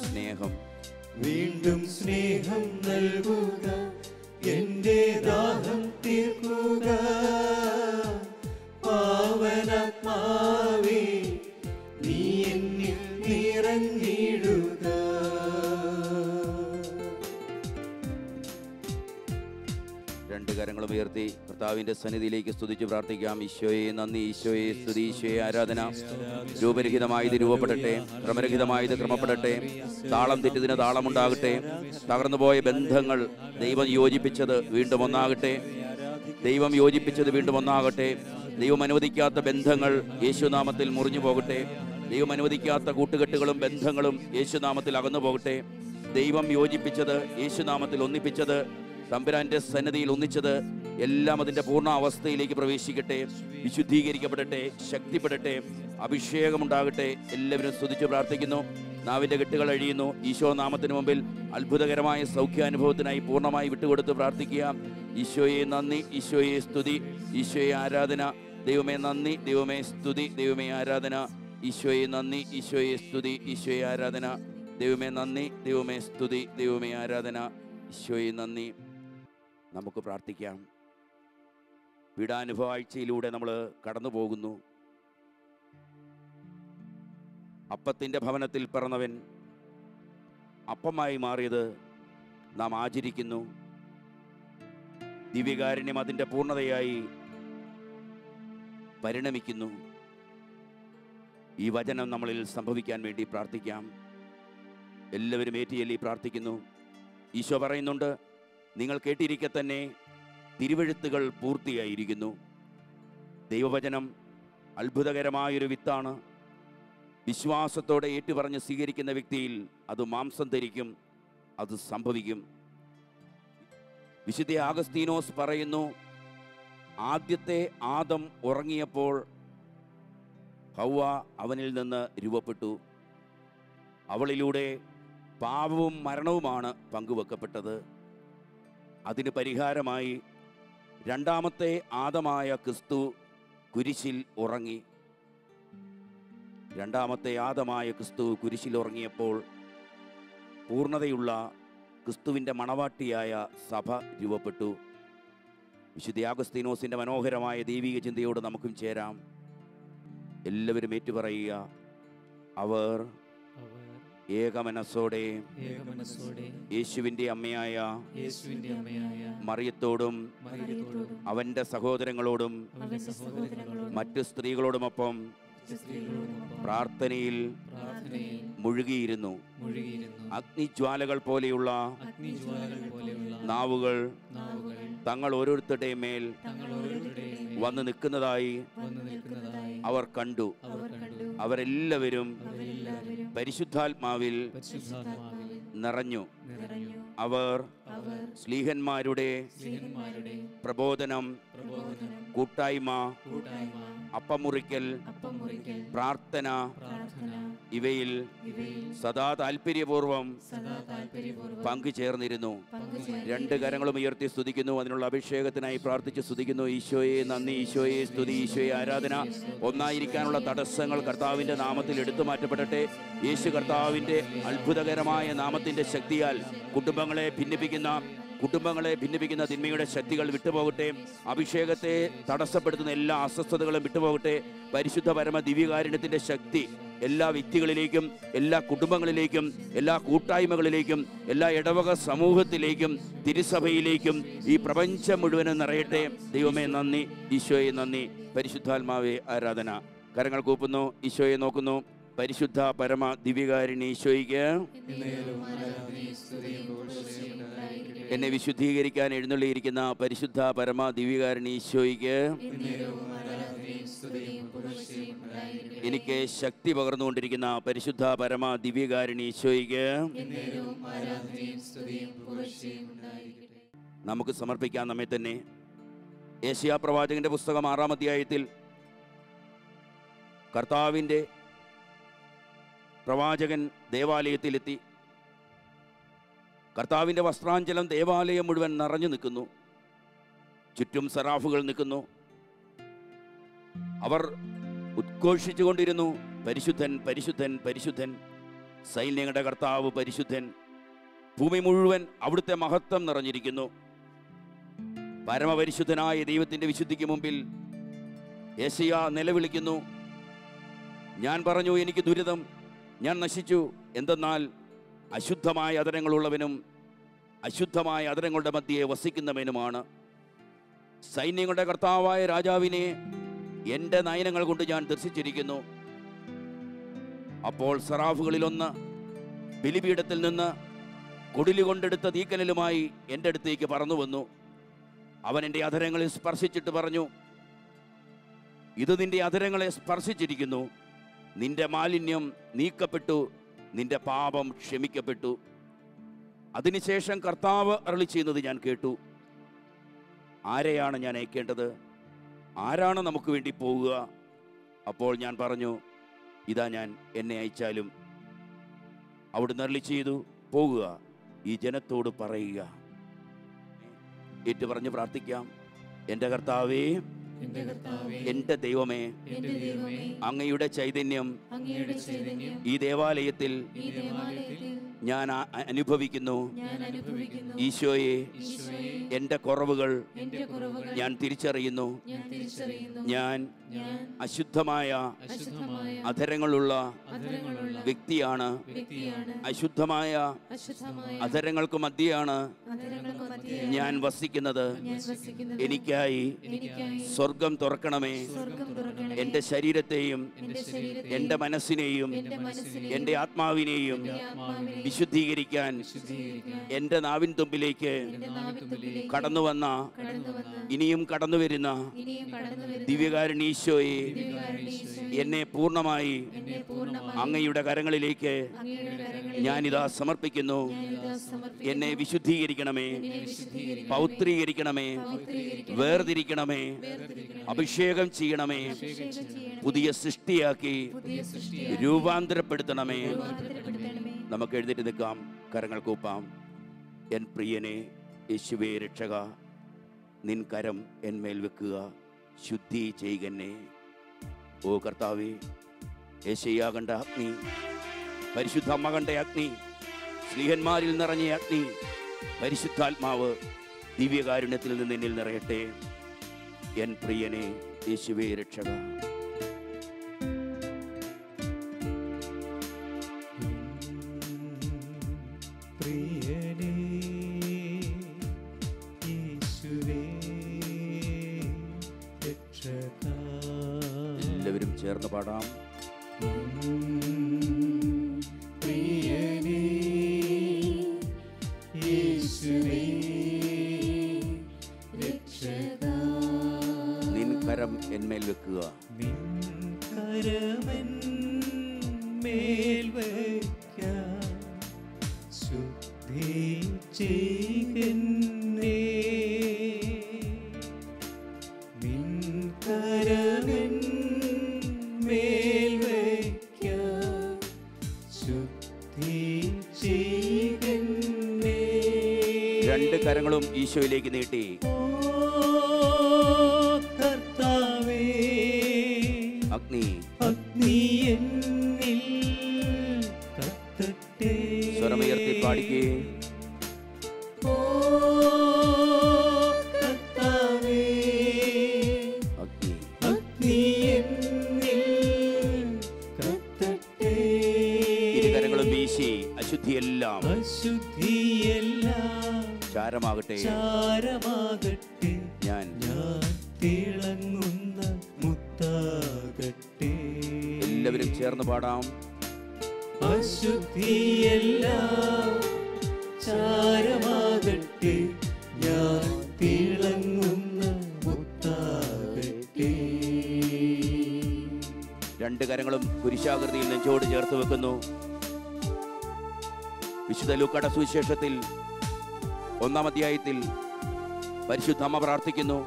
സ്നേഹം നൽകുക, എന്റെ ദാഹം തീർക്കുക. പാവനാത്മാവേ നീ എന്നിൽ നിറഞ്ഞിടുക. രണ്ട് കരങ്ങളും ഉയർത്തി കർത്താവിൻ്റെ സന്നിധിയിലേക്ക് സ്തുതിച്ച് പ്രാർത്ഥിക്കാം. ഈശോയെ നന്ദി, ഈശോയെ സ്തുതി, ഈശോയെ ആരാധന. രൂപരഹിതമായത് രൂപപ്പെടട്ടെ, ക്രമരഹിതമായത് ക്രമപ്പെടട്ടെ, താളം തെറ്റിയതിന് താളമുണ്ടാകട്ടെ. തകർന്നുപോയ ബന്ധങ്ങൾ ദൈവം യോജിപ്പിച്ചത് വീണ്ടും ഒന്നാകട്ടെ. ദൈവം യോജിപ്പിച്ചത് വീണ്ടും ഒന്നാകട്ടെ. ദൈവം അനുവദിക്കാത്ത ബന്ധങ്ങൾ യേശുനാമത്തിൽ മുറിഞ്ഞു പോകട്ടെ. ദൈവം അനുവദിക്കാത്ത കൂട്ടുകെട്ടുകളും ബന്ധങ്ങളും യേശുനാമത്തിൽ അകന്നു പോകട്ടെ. ദൈവം യോജിപ്പിച്ചത്, യേശുനാമത്തിൽ ഒന്നിപ്പിച്ചത്, തമ്പുരാന്റെ സന്നിധിയിൽ ഒന്നിച്ചത് എല്ലാം അതിൻ്റെ പൂർണ്ണ അവസ്ഥയിലേക്ക് പ്രവേശിക്കട്ടെ, വിശുദ്ധീകരിക്കപ്പെടട്ടെ, ശക്തിപ്പെടട്ടെ, അഭിഷേകമുണ്ടാകട്ടെ. എല്ലാവരും സ്തുതിച്ച് പ്രാർത്ഥിക്കുന്നു. നാവിൻ്റെ കെട്ടുകൾ അഴിയുന്നു. ഈശോ നാമത്തിന് മുമ്പിൽ അത്ഭുതകരമായ സൗഖ്യാനുഭവത്തിനായി പൂർണ്ണമായി വിട്ടുകൊടുത്ത് പ്രാർത്ഥിക്കുക. ഈശോയെ നന്ദി, ഈശോയെ സ്തുതി, ഈശോയെ ആരാധന. ദൈവമേ നന്ദി, ദൈവമേ സ്തുതി, ദൈവമേ ആരാധന. ഈശോയെ നന്ദി, ഈശോയെ സ്തുതി, ഈശോയെ ആരാധന. ദൈവമേ നന്ദി, ദൈവമേ സ്തുതി, ദൈവമേ ആരാധന. ഈശോയെ നന്ദി. നമുക്ക് പ്രാർത്ഥിക്കാം. പീഡാനുഭവ ആഴ്ചയിലൂടെ നമ്മൾ കടന്നു പോകുന്നു. അപ്പത്തിൻ്റെ ഭവനത്തിൽ പിറന്നവൻ അപ്പമായി മാറിയത് നാം ആചരിക്കുന്നു. ദിവ്യകാരുണ്യം അതിൻ്റെ പൂർണ്ണതയായി പരിണമിക്കുന്നു. ഈ വചനം നമ്മളിൽ സംഭവിക്കാൻ വേണ്ടി പ്രാർത്ഥിക്കാം. എല്ലാവരും ഏറ്റുചൊല്ലി പ്രാർത്ഥിക്കുന്നു. ഈശോ പറയുന്നുണ്ട്, നിങ്ങൾ കേട്ടിരിക്കെ തന്നെ തിരുവെഴുത്തുകൾ പൂർത്തിയായിരിക്കുന്നു. ദൈവവചനം അത്ഭുതകരമായൊരു വിത്താണ്. വിശ്വാസത്തോടെ ഏറ്റുപറഞ്ഞ് സ്വീകരിക്കുന്ന വ്യക്തിയിൽ അത് മാംസം ധരിക്കും, അത് സംഭവിക്കും. വിശുദ്ധ ആഗസ്തീനോസ് പറയുന്നു, ആദ്യത്തെ ആദം ഉറങ്ങിയപ്പോൾ ഹൗവ അവനിൽ നിന്ന് രൂപപ്പെട്ടു. അവളിലൂടെ പാപവും മരണവുമാണ് പങ്കുവെക്കപ്പെട്ടത്. അതിന് പരിഹാരമായി രണ്ടാമത്തെ ആദമായ ക്രിസ്തു കുരിശിൽ ഉറങ്ങി. രണ്ടാമത്തെ ആദമായ ക്രിസ്തു കുരിശിൽ ഉറങ്ങിയപ്പോൾ പൂർണ്ണതയുള്ള ക്രിസ്തുവിൻ്റെ മണവാട്ടിയായ സഭ രൂപപ്പെട്ടു. വിശുദ്ധ ആഗസ്തീനോസിൻ്റെ മനോഹരമായ ദൈവിക ചിന്തയോട് നമുക്കും ചേരാം. എല്ലാവരും ഏറ്റുപറയുക, അവർ ഏകമനസ്സോടെ യേശുവിൻ്റെ അമ്മയായ മറിയത്തോടും അവൻ്റെ സഹോദരങ്ങളോടും മറ്റു സ്ത്രീകളോടുമൊപ്പം പ്രാർത്ഥനയിൽ മുഴുകിയിരുന്നു. അഗ്നിജ്വാലകൾ പോലെയുള്ള നാവുകൾ തങ്ങൾ ഓരോരുത്തരുടെയും മേൽ വന്ന് നിൽക്കുന്നതായി അവർ കണ്ടു. അവരെല്ലാവരും പരിശുദ്ധാത്മാവിൽ നിറഞ്ഞു. അവർ സ്ലീഹന്മാരുടെ പ്രബോധനം, കൂട്ടായ്മ, അപ്പമുറിക്കൽ, പ്രാർത്ഥന ഇവയിൽ സദാ താല്പര്യപൂർവം പങ്കുചേർന്നിരുന്നു. രണ്ട് കരങ്ങളും ഉയർത്തി സ്തുതിക്കുന്നു. അതിനുള്ള അഭിഷേകത്തിനായി പ്രാർത്ഥിച്ച് സ്തുതിക്കുന്നു. ഈശോയെ നന്ദി, ഈശോയെ സ്തുതി, ഈശോയെ ആരാധന. ഒന്നായിരിക്കാനുള്ള തടസ്സങ്ങൾ കർത്താവിൻ്റെ നാമത്തിൽ എടുത്തു മാറ്റപ്പെടട്ടെ. യേശു കർത്താവിൻ്റെ അത്ഭുതകരമായ നാമത്തിൻ്റെ ശക്തിയാൽ കുടുംബങ്ങളെ ഭിന്നിപ്പിക്കുന്ന തിന്മയുടെ ശക്തികൾ വിട്ടുപോകട്ടെ. അഭിഷേകത്തെ തടസ്സപ്പെടുത്തുന്ന എല്ലാ അസ്വസ്ഥതകളും വിട്ടുപോകട്ടെ. പരിശുദ്ധ പരമ ദിവ്യകാരുണ്യത്തിൻ്റെ ശക്തി എല്ലാ വ്യക്തികളിലേക്കും, എല്ലാ കുടുംബങ്ങളിലേക്കും, എല്ലാ കൂട്ടായ്മകളിലേക്കും, എല്ലാ ഇടവക സമൂഹത്തിലേക്കും, തിരുസഭയിലേക്കും, ഈ പ്രപഞ്ചം മുഴുവനും നിറയട്ടെ. ദൈവമേ നന്ദി, ഈശോയെ നന്ദി. പരിശുദ്ധാത്മാവേ ആരാധന. കരങ്ങൾ കൂപ്പുന്നു, ഈശോയെ നോക്കുന്നു. പരിശുദ്ധ പരമ ദിവ്യകാരുണ്യ ഈശോയ്ക്ക് എന്നെ വിശുദ്ധീകരിക്കാൻ എഴുന്നള്ളിയിരിക്കുന്ന പരിശുദ്ധ പരമ ദിവ്യകാരുണ്യ ഈശോയ്ക്ക് എനിക്ക് ശക്തി പകർന്നുകൊണ്ടിരിക്കുന്ന പരിശുദ്ധ പരമ ദിവ്യകാരുണ്യ ഈശോയ്ക്ക് നമുക്ക് സമർപ്പിക്കാം നമ്മെ തന്നെ. യെശയ്യാ പ്രവാചകന്റെ പുസ്തകം 6-ാം അധ്യായത്തിൽ കർത്താവിൻ്റെ പ്രവാചകൻ ദേവാലയത്തിലെത്തി. കർത്താവിൻ്റെ വസ്ത്രാഞ്ചലം ദേവാലയം മുഴുവൻ നിറഞ്ഞു നിൽക്കുന്നു. ചുറ്റും സെറാഫുകൾ നിൽക്കുന്നു. അവർ ഉദ്ഘോഷിച്ചുകൊണ്ടിരുന്നു, പരിശുദ്ധൻ പരിശുദ്ധൻ പരിശുദ്ധൻ, സൈന്യങ്ങളുടെ കർത്താവ് പരിശുദ്ധൻ. ഭൂമി മുഴുവൻ അവിടുത്തെ മഹത്വം നിറഞ്ഞിരിക്കുന്നു. പരമപരിശുദ്ധനായ ദൈവത്തിൻ്റെ വിശുദ്ധിക്ക് മുമ്പിൽ യെശയ്യാ നിലവിളിക്കുന്നു. ഞാൻ പറഞ്ഞു, എനിക്ക് ദുരിതം, ഞാൻ നശിച്ചു. എന്തെന്നാൽ അശുദ്ധമായ അധരങ്ങളുള്ളവനും അശുദ്ധമായ അധരങ്ങളുടെ മധ്യേ വസിക്കുന്നവനുമാണ്. സൈന്യങ്ങളുടെ കർത്താവായ രാജാവിനെ എൻ്റെ നയനങ്ങൾ കൊണ്ട് ഞാൻ ദർശിച്ചിരിക്കുന്നു. അപ്പോൾ സെറാഫുകളിലൊന്ന് ബലിപീഠത്തിൽ നിന്ന് കൊടിലി കൊണ്ടെടുത്ത തീക്കനലുമായി എൻ്റെ അടുത്തേക്ക് പറന്നു വന്നു. അവൻ എൻ്റെ അധരങ്ങളിൽ സ്പർശിച്ചിട്ട് പറഞ്ഞു, ഇത് നിന്റെ അധരങ്ങളെ സ്പർശിച്ചിരിക്കുന്നു. നിന്റെ മാലിന്യം നീക്കപ്പെട്ടു, നിന്റെ പാപം ക്ഷമിക്കപ്പെട്ടു. അതിനുശേഷം കർത്താവ് അരുളി ചെയ്യുന്നത് ഞാൻ കേട്ടു. ആരെയാണ് ഞാൻ അയക്കേണ്ടത്? ആരാണ് നമുക്ക് വേണ്ടി പോവുക? അപ്പോൾ ഞാൻ പറഞ്ഞു, ഇതാ ഞാൻ, എന്നെ അയച്ചാലും. അവിടുന്ന് അരുളി ചെയ്തു, പോകുക, ഈ ജനത്തോട് പറയുക. ഏറ്റു പറഞ്ഞ് പ്രാർത്ഥിക്കാം. എൻ്റെ കർത്താവേ, എന്റെ ദൈവമേ, അങ്ങയുടെ ചൈതന്യം ഈ ദേവാലയത്തിൽ ഞാൻ അനുഭവിക്കുന്നു. ഈശോയെ, എൻ്റെ കുറവുകൾ ഞാൻ തിരിച്ചറിയുന്നു. ഞാൻ അശുദ്ധമായ അധരങ്ങളുള്ള വ്യക്തിയാണ്. അശുദ്ധമായ അധരങ്ങൾക്ക് മധ്യയാണ് ഞാൻ വസിക്കുന്നത്. എനിക്കായി സ്വർഗം തുറക്കണമേ. എൻ്റെ ശരീരത്തെയും എൻ്റെ മനസ്സിനെയും എൻ്റെ ആത്മാവിനെയും വിശുദ്ധീകരിക്കാൻ എൻ്റെ നാവിൻ തുമ്പിലേക്ക് കടന്നു വന്ന ഇനിയും കടന്നു വരുന്ന ദിവ്യകാരുണ്യ ഈശോയെ, എന്നെ പൂർണ്ണമായി അങ്ങയുടെ കരങ്ങളിലേക്ക് ഞാനിതാ സമർപ്പിക്കുന്നു. എന്നെ വിശുദ്ധീകരിക്കണമേ, പൗത്രീകരിക്കണമേ, വേർതിരിക്കണമേ, അഭിഷേകം ചെയ്യണമേ, പുതിയ സൃഷ്ടിയാക്കി രൂപാന്തരപ്പെടുത്തണമേ. നമുക്ക് എഴുന്നേറ്റ് നിൽക്കാം, കരങ്ങൾ കൂപ്പാം. എൻ പ്രിയനെ യേശുവേ രക്ഷക, നിൻ കരം എന്മേൽ വെക്കുക, ശുദ്ധി ചെയ്യുകന്നെ. ഓ കർത്താവേ, യേശയ്യ കണ്ട അഗ്നി, പരിശുദ്ധ അമ്മ കണ്ട അഗ്നി, സ്നേഹന്മാരിൽ നിറഞ്ഞ അഗ്നി, പരിശുദ്ധാത്മാവ് ദിവ്യകാരുണ്യത്തിൽ നിന്ന് എന്നിൽ നിറയട്ടെ. എൻ പ്രിയനെ യേശുവേ രക്ഷക. എല്ലാവരും ചേർന്ന് പാടാം. നിൻ കരം എന്മേൽ വെക്കുക, നിൻ കരമെന്മേൽ വയ്ക്കാം, ശുദ്ധി ചെയ്യുകന്നേ. നിൻ കരമെന്മേൽ വയ്ക്കാം, ശുദ്ധി ചെയ്യുകന്നേ. രണ്ട് കരങ്ങളും ഈശോയിലേക്ക് നീട്ടി. അഗ്നി അഗ്നി എന്നിൽ കത്തട്ടെ. സ്വരമുയർത്തി പാടിക്കേ. കർത്താവേ, അഗ്നി അഗ്നി എന്നിൽ കത്തട്ടെ. ഇരുകരങ്ങളും വീശി അശുദ്ധിയെല്ലാം അശുദ്ധിയെല്ലാം ചാരമാകട്ടെ. ചാരമാകട്ടെ. ഞാൻ തിളങ്ങുന്ന മുത്താകട്ടെ. എല്ലാവരും ചേർന്ന് പാടാം. അശുദ്ധിയെല്ലാം ചാരമാകട്ടെ, ഞാൻ തിളങ്ങുന്ന മുത്താകട്ടെ. രണ്ട് കരങ്ങളും കുരിശാകൃതിയിൽ നെഞ്ചോട് ചേർത്ത് വെക്കുന്നു. വിശുദ്ധ ലൂക്കായുടെ സുവിശേഷത്തിൽ 1-ാം അധ്യായത്തിൽ പരിശുദ്ധ അമ്മ പ്രാർത്ഥിക്കുന്നു.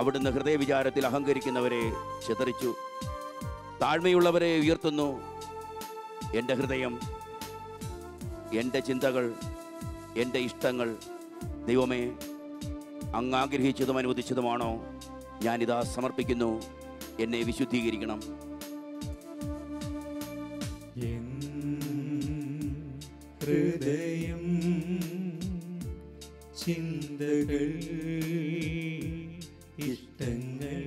അവിടുന്ന് ഹൃദയവിചാരത്തിൽ അഹങ്കരിക്കുന്നവരെ ചിതറിച്ചു, താഴ്മയുള്ളവരെ ഉയർത്തുന്നു. എൻ്റെ ഹൃദയം, എൻ്റെ ചിന്തകൾ, എൻ്റെ ഇഷ്ടങ്ങൾ ദൈവമേ അങ്ങ് ആഗ്രഹിച്ചതും അനുവദിച്ചതുമാണോ? ഞാനിതാ സമർപ്പിക്കുന്നു. എന്നെ വിശുദ്ധീകരിക്കണം. എൻ ഹൃദയം, ചിന്തകൾ, ഇഷ്ടങ്ങൾ,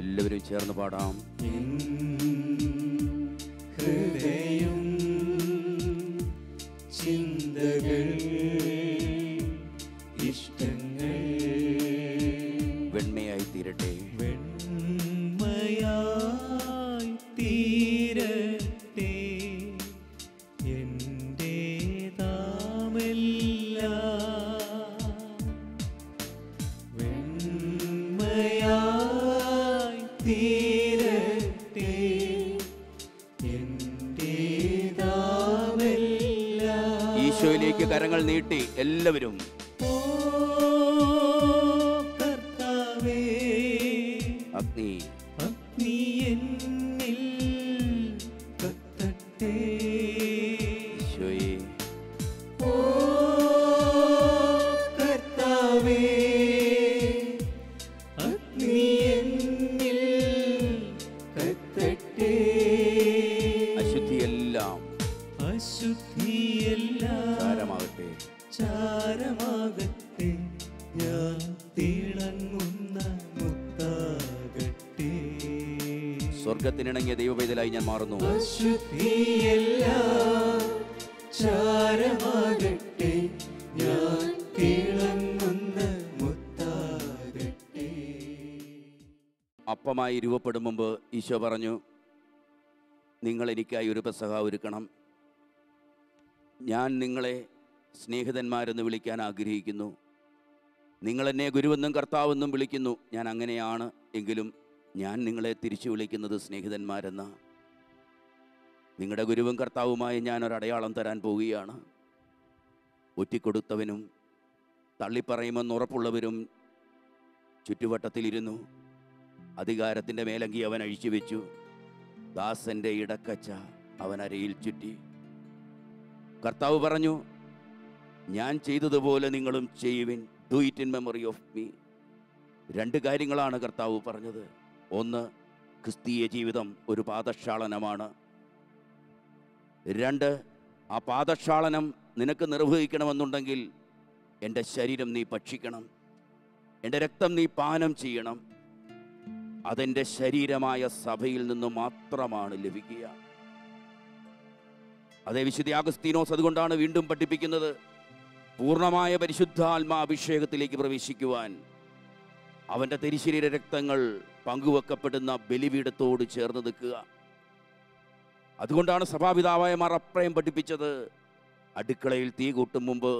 എല്ലാവരും ചേർന്ന് പാടാം. എൻ ഹൃദയം, ചിന്തകൾ, ഇഷ്ടങ്ങൾ വെണ്മയായി തീരട്ടെ. വെണ്മയായി തീരട്ടെ. വെണ്മയായി തീരട്ടെ. ഈശോയിലേക്ക് കരങ്ങൾ നീട്ടി എല്ലാവരും. കർത്താവേ, അഗ്നി അഗ്നി എന്നിൽ കത്തട്ടെ. ഈശോയെ, കർത്താവേ, അഗ്നി എന്നിൽ കത്തട്ടെ. അശുദ്ധിയെല്ലാം അശുദ്ധിയെല്ലാം ചാരമാകട്ടെ. ചാരമാകട്ടെ, ഞാൻ തിളങ്ങുന്ന മുത്താകട്ടെ. സ്വർഗത്തിനിണങ്ങിയ ദൈവവേദലായി ഞാൻ മാറുന്നു. അശുദ്ധിയെല്ലാം ചാരമാകട്ടെ, ഞാൻ തിളങ്ങുന്ന മുത്താകട്ടെ. അപ്പമായി രൂപപ്പെടും മുമ്പ് ഈശോ പറഞ്ഞു, നിങ്ങൾ എനിക്കായി ഒരു പെസഹ ഒരുക്കണം. ഞാൻ നിങ്ങളെ സ്നേഹിതന്മാരെന്ന് വിളിക്കാൻ ആഗ്രഹിക്കുന്നു. നിങ്ങളെന്നെ ഗുരുവെന്നും കർത്താവെന്നും വിളിക്കുന്നു. ഞാൻ അങ്ങനെയാണ്. എങ്കിലും ഞാൻ നിങ്ങളെ തിരിച്ചു വിളിക്കുന്നത് സ്നേഹിതന്മാരെന്ന. നിങ്ങളുടെ ഗുരുവും കർത്താവുമായി ഞാനൊരടയാളം തരാൻ പോവുകയാണ്. ഒറ്റിക്കൊടുത്തവനും തള്ളിപ്പറയുമെന്ന് ഉറപ്പുള്ളവരും ചുറ്റുവട്ടത്തിലിരുന്നു. അധികാരത്തിൻ്റെ മേലങ്കി അവൻ അഴിച്ചു വെച്ചു. ദാസന്റെ ഇടക്കച്ച അവൻ അരയിൽ ചുറ്റി. കർത്താവ് പറഞ്ഞു, ഞാൻ ചെയ്തതുപോലെ നിങ്ങളും ചെയ്യുവിൻ. Do it in memory of me. രണ്ട് കാര്യങ്ങളാണ് കർത്താവ് പറഞ്ഞത്. ഒന്ന്, ക്രിസ്തീയ ജീവിതം ഒരു പാദക്ഷാളനമാണ്. രണ്ട്, ആ പാദക്ഷാളനം നിനക്ക് നിർവഹിക്കണമെന്നുണ്ടെങ്കിൽ എൻ്റെ ശരീരം നീ ഭക്ഷിക്കണം, എൻ്റെ രക്തം നീ പാനം ചെയ്യണം. അതെൻ്റെ ശരീരമായ സഭയിൽ നിന്ന് മാത്രമാണ് ലഭിക്കുക. അതേ വിശുദ്ധ അഗസ്തീനോസ് അതുകൊണ്ടാണ് വീണ്ടും പഠിപ്പിക്കുന്നത്, പൂർണ്ണമായ പരിശുദ്ധാത്മാ അഭിഷേകത്തിലേക്ക് പ്രവേശിക്കുവാൻ അവൻ്റെ തിരുശരീര രക്തങ്ങൾ പങ്കുവെക്കപ്പെടുന്ന ബലിപീഠത്തോട് ചേർന്ന് നിൽക്കുക. അതുകൊണ്ടാണ് സഭാപിതാവായ മാർ അപ്രയം പഠിപ്പിച്ചത്, അടുക്കളയിൽ തീ കൂട്ടും മുമ്പ്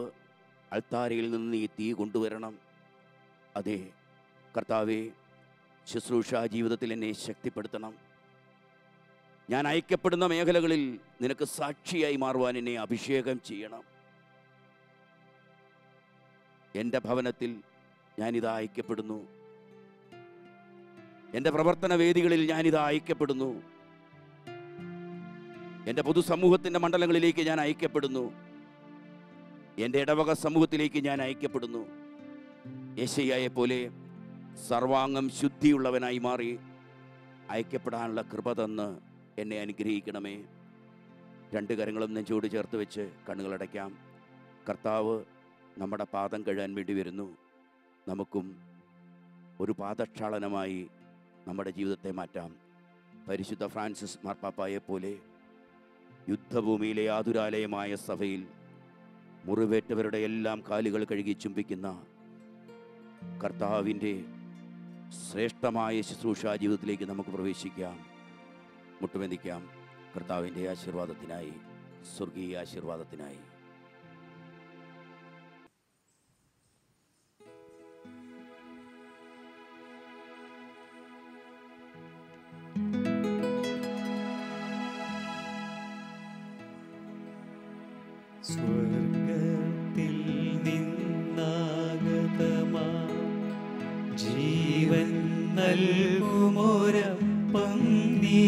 അൾത്താരയിൽ നിന്ന് നീ തീ കൊണ്ടുവരണം. അതെ കർത്താവേ, ശുശ്രൂഷ ജീവിതത്തിൽ എന്നെ ശക്തിപ്പെടുത്തണം. ഞാൻ അയക്കപ്പെടുന്ന മേഖലകളിൽ നിനക്ക് സാക്ഷിയായി മാറുവാൻ എന്നെ അഭിഷേകം ചെയ്യണം. എൻ്റെ ഭവനത്തിൽ ഞാനിതാ അയക്കപ്പെടുന്നു. എൻ്റെ പ്രവർത്തന വേദികളിൽ ഞാനിതാ അയക്കപ്പെടുന്നു. എൻ്റെ പൊതുസമൂഹത്തിൻ്റെ മണ്ഡലങ്ങളിലേക്ക് ഞാൻ അയക്കപ്പെടുന്നു. എൻ്റെ ഇടവക സമൂഹത്തിലേക്ക് ഞാൻ അയക്കപ്പെടുന്നു. യെശയ്യായെ പോലെ സർവാംഗം ശുദ്ധിയുള്ളവനായി മാറി അയക്കപ്പെടാനുള്ള കൃപ തന്ന് എന്നെ അനുഗ്രഹിക്കണമേ. രണ്ട് കരങ്ങളും നെഞ്ചോട് ചേർത്ത് വെച്ച് കണ്ണുകളടയ്ക്കാം. കർത്താവ് നമ്മുടെ പാദം കഴുകാൻ വേണ്ടി വരുന്നു. നമുക്കും ഒരു പാദക്ഷാളനമായി നമ്മുടെ ജീവിതത്തെ മാറ്റാം. പരിശുദ്ധ ഫ്രാൻസിസ് മാർപ്പാപ്പായെ പോലെ യുദ്ധഭൂമിയിലെ ആതുരാലയമായ സഭയിൽ മുറിവേറ്റവരുടെ എല്ലാം കാലുകൾ കഴുകി ചുംബിക്കുന്ന കർത്താവിൻ്റെ ശ്രേഷ്ഠമായ ശുശ്രൂഷാ ജീവിതത്തിലേക്ക് നമുക്ക് പ്രവേശിക്കാം. മുട്ടുബന്ധിക്കാം കർത്താവിൻ്റെ ആശീർവാദത്തിനായി, സ്വർഗീയ ആശീർവാദത്തിനായി. സ്വർഗത്തിൽ നിന്നാഗതമാ ജീവൻ നൽകുമൊരപ്പം നീ,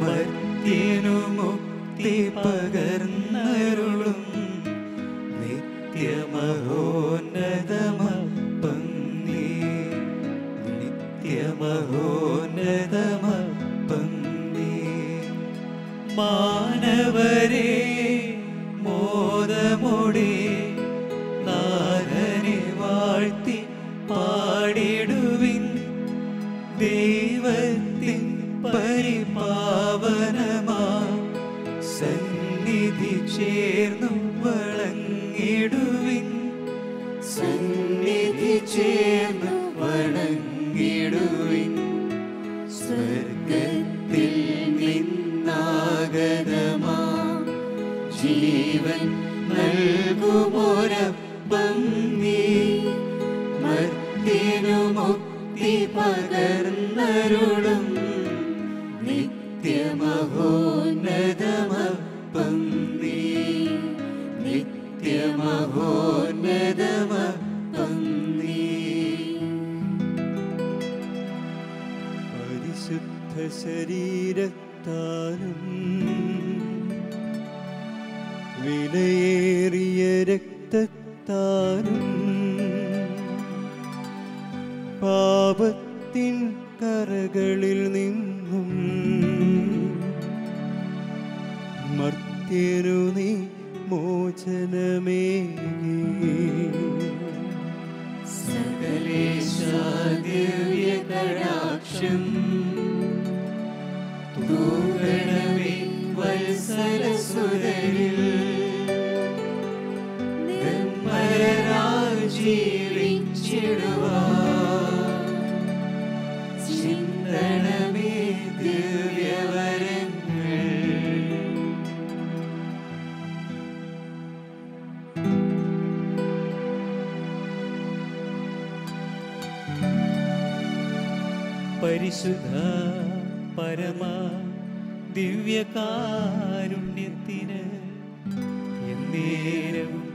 മർത്യനു മുക്തി പകർന്നരുളും നിത്യമഹോന്നതമപ്പം നീ, നിത്യമഹോന്നതമപ്പം നീ. മാനവരെ മോദമോടെ നാഥനെ വാഴ്ത്തി പാടിടുവിൻ, ദൈവത്തിൻ പരിപാവനമാ സന്നിധി ചേർന്നു വണങ്ങിടുവിൻ, സന്നിധി ചേർന്നു വണങ്ങിടുവിൻ. സ്വർഗത്തിൽ നിന്നാഗതമാ ജീവൻ നൽകുമൊരപ്പം നീ, മർത്യനു മുക്തി പകർന്നരുളും നിത്യമഹോന്നതമപ്പം നീ, നിത്യമഹോന്നതമപ്പം നീ. പരിശുദ്ധ ശരീരത്താലും വിലയേറിയ രക്തത്താലും പാപത്തിൻ കറകളിൽ നിന്നും മർത്യനു മോചനമേകി സകലേശാ ദിവ്യ കടാക്ഷം തൂകണമേ വത്സലസുതരിൽ നിർമ്മലരായി ജീവിച്ചിടുവാൻ ചിന്തണമേ ദിവ്യവരങ്ങൾ. പരിശുദ്ധ പരമ ദിവ്യകാരുണ്യത്തിന് എന്നേരവും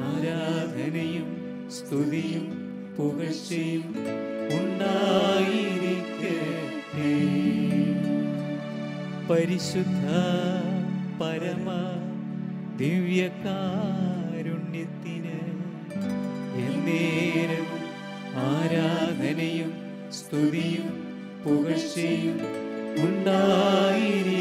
ആരാധനയും സ്തുതിയും പുകഴ്ചയും ഉണ്ടായിരിക്കട്ടെ. പരിശുദ്ധ പരമ ദിവ്യകാരുണ്യത്തിന് എന്നേരവും ആരാധനയും സ്തുതിയും പുകഴ്ചയും ഉണ്ടായിരിക്കട്ടെ.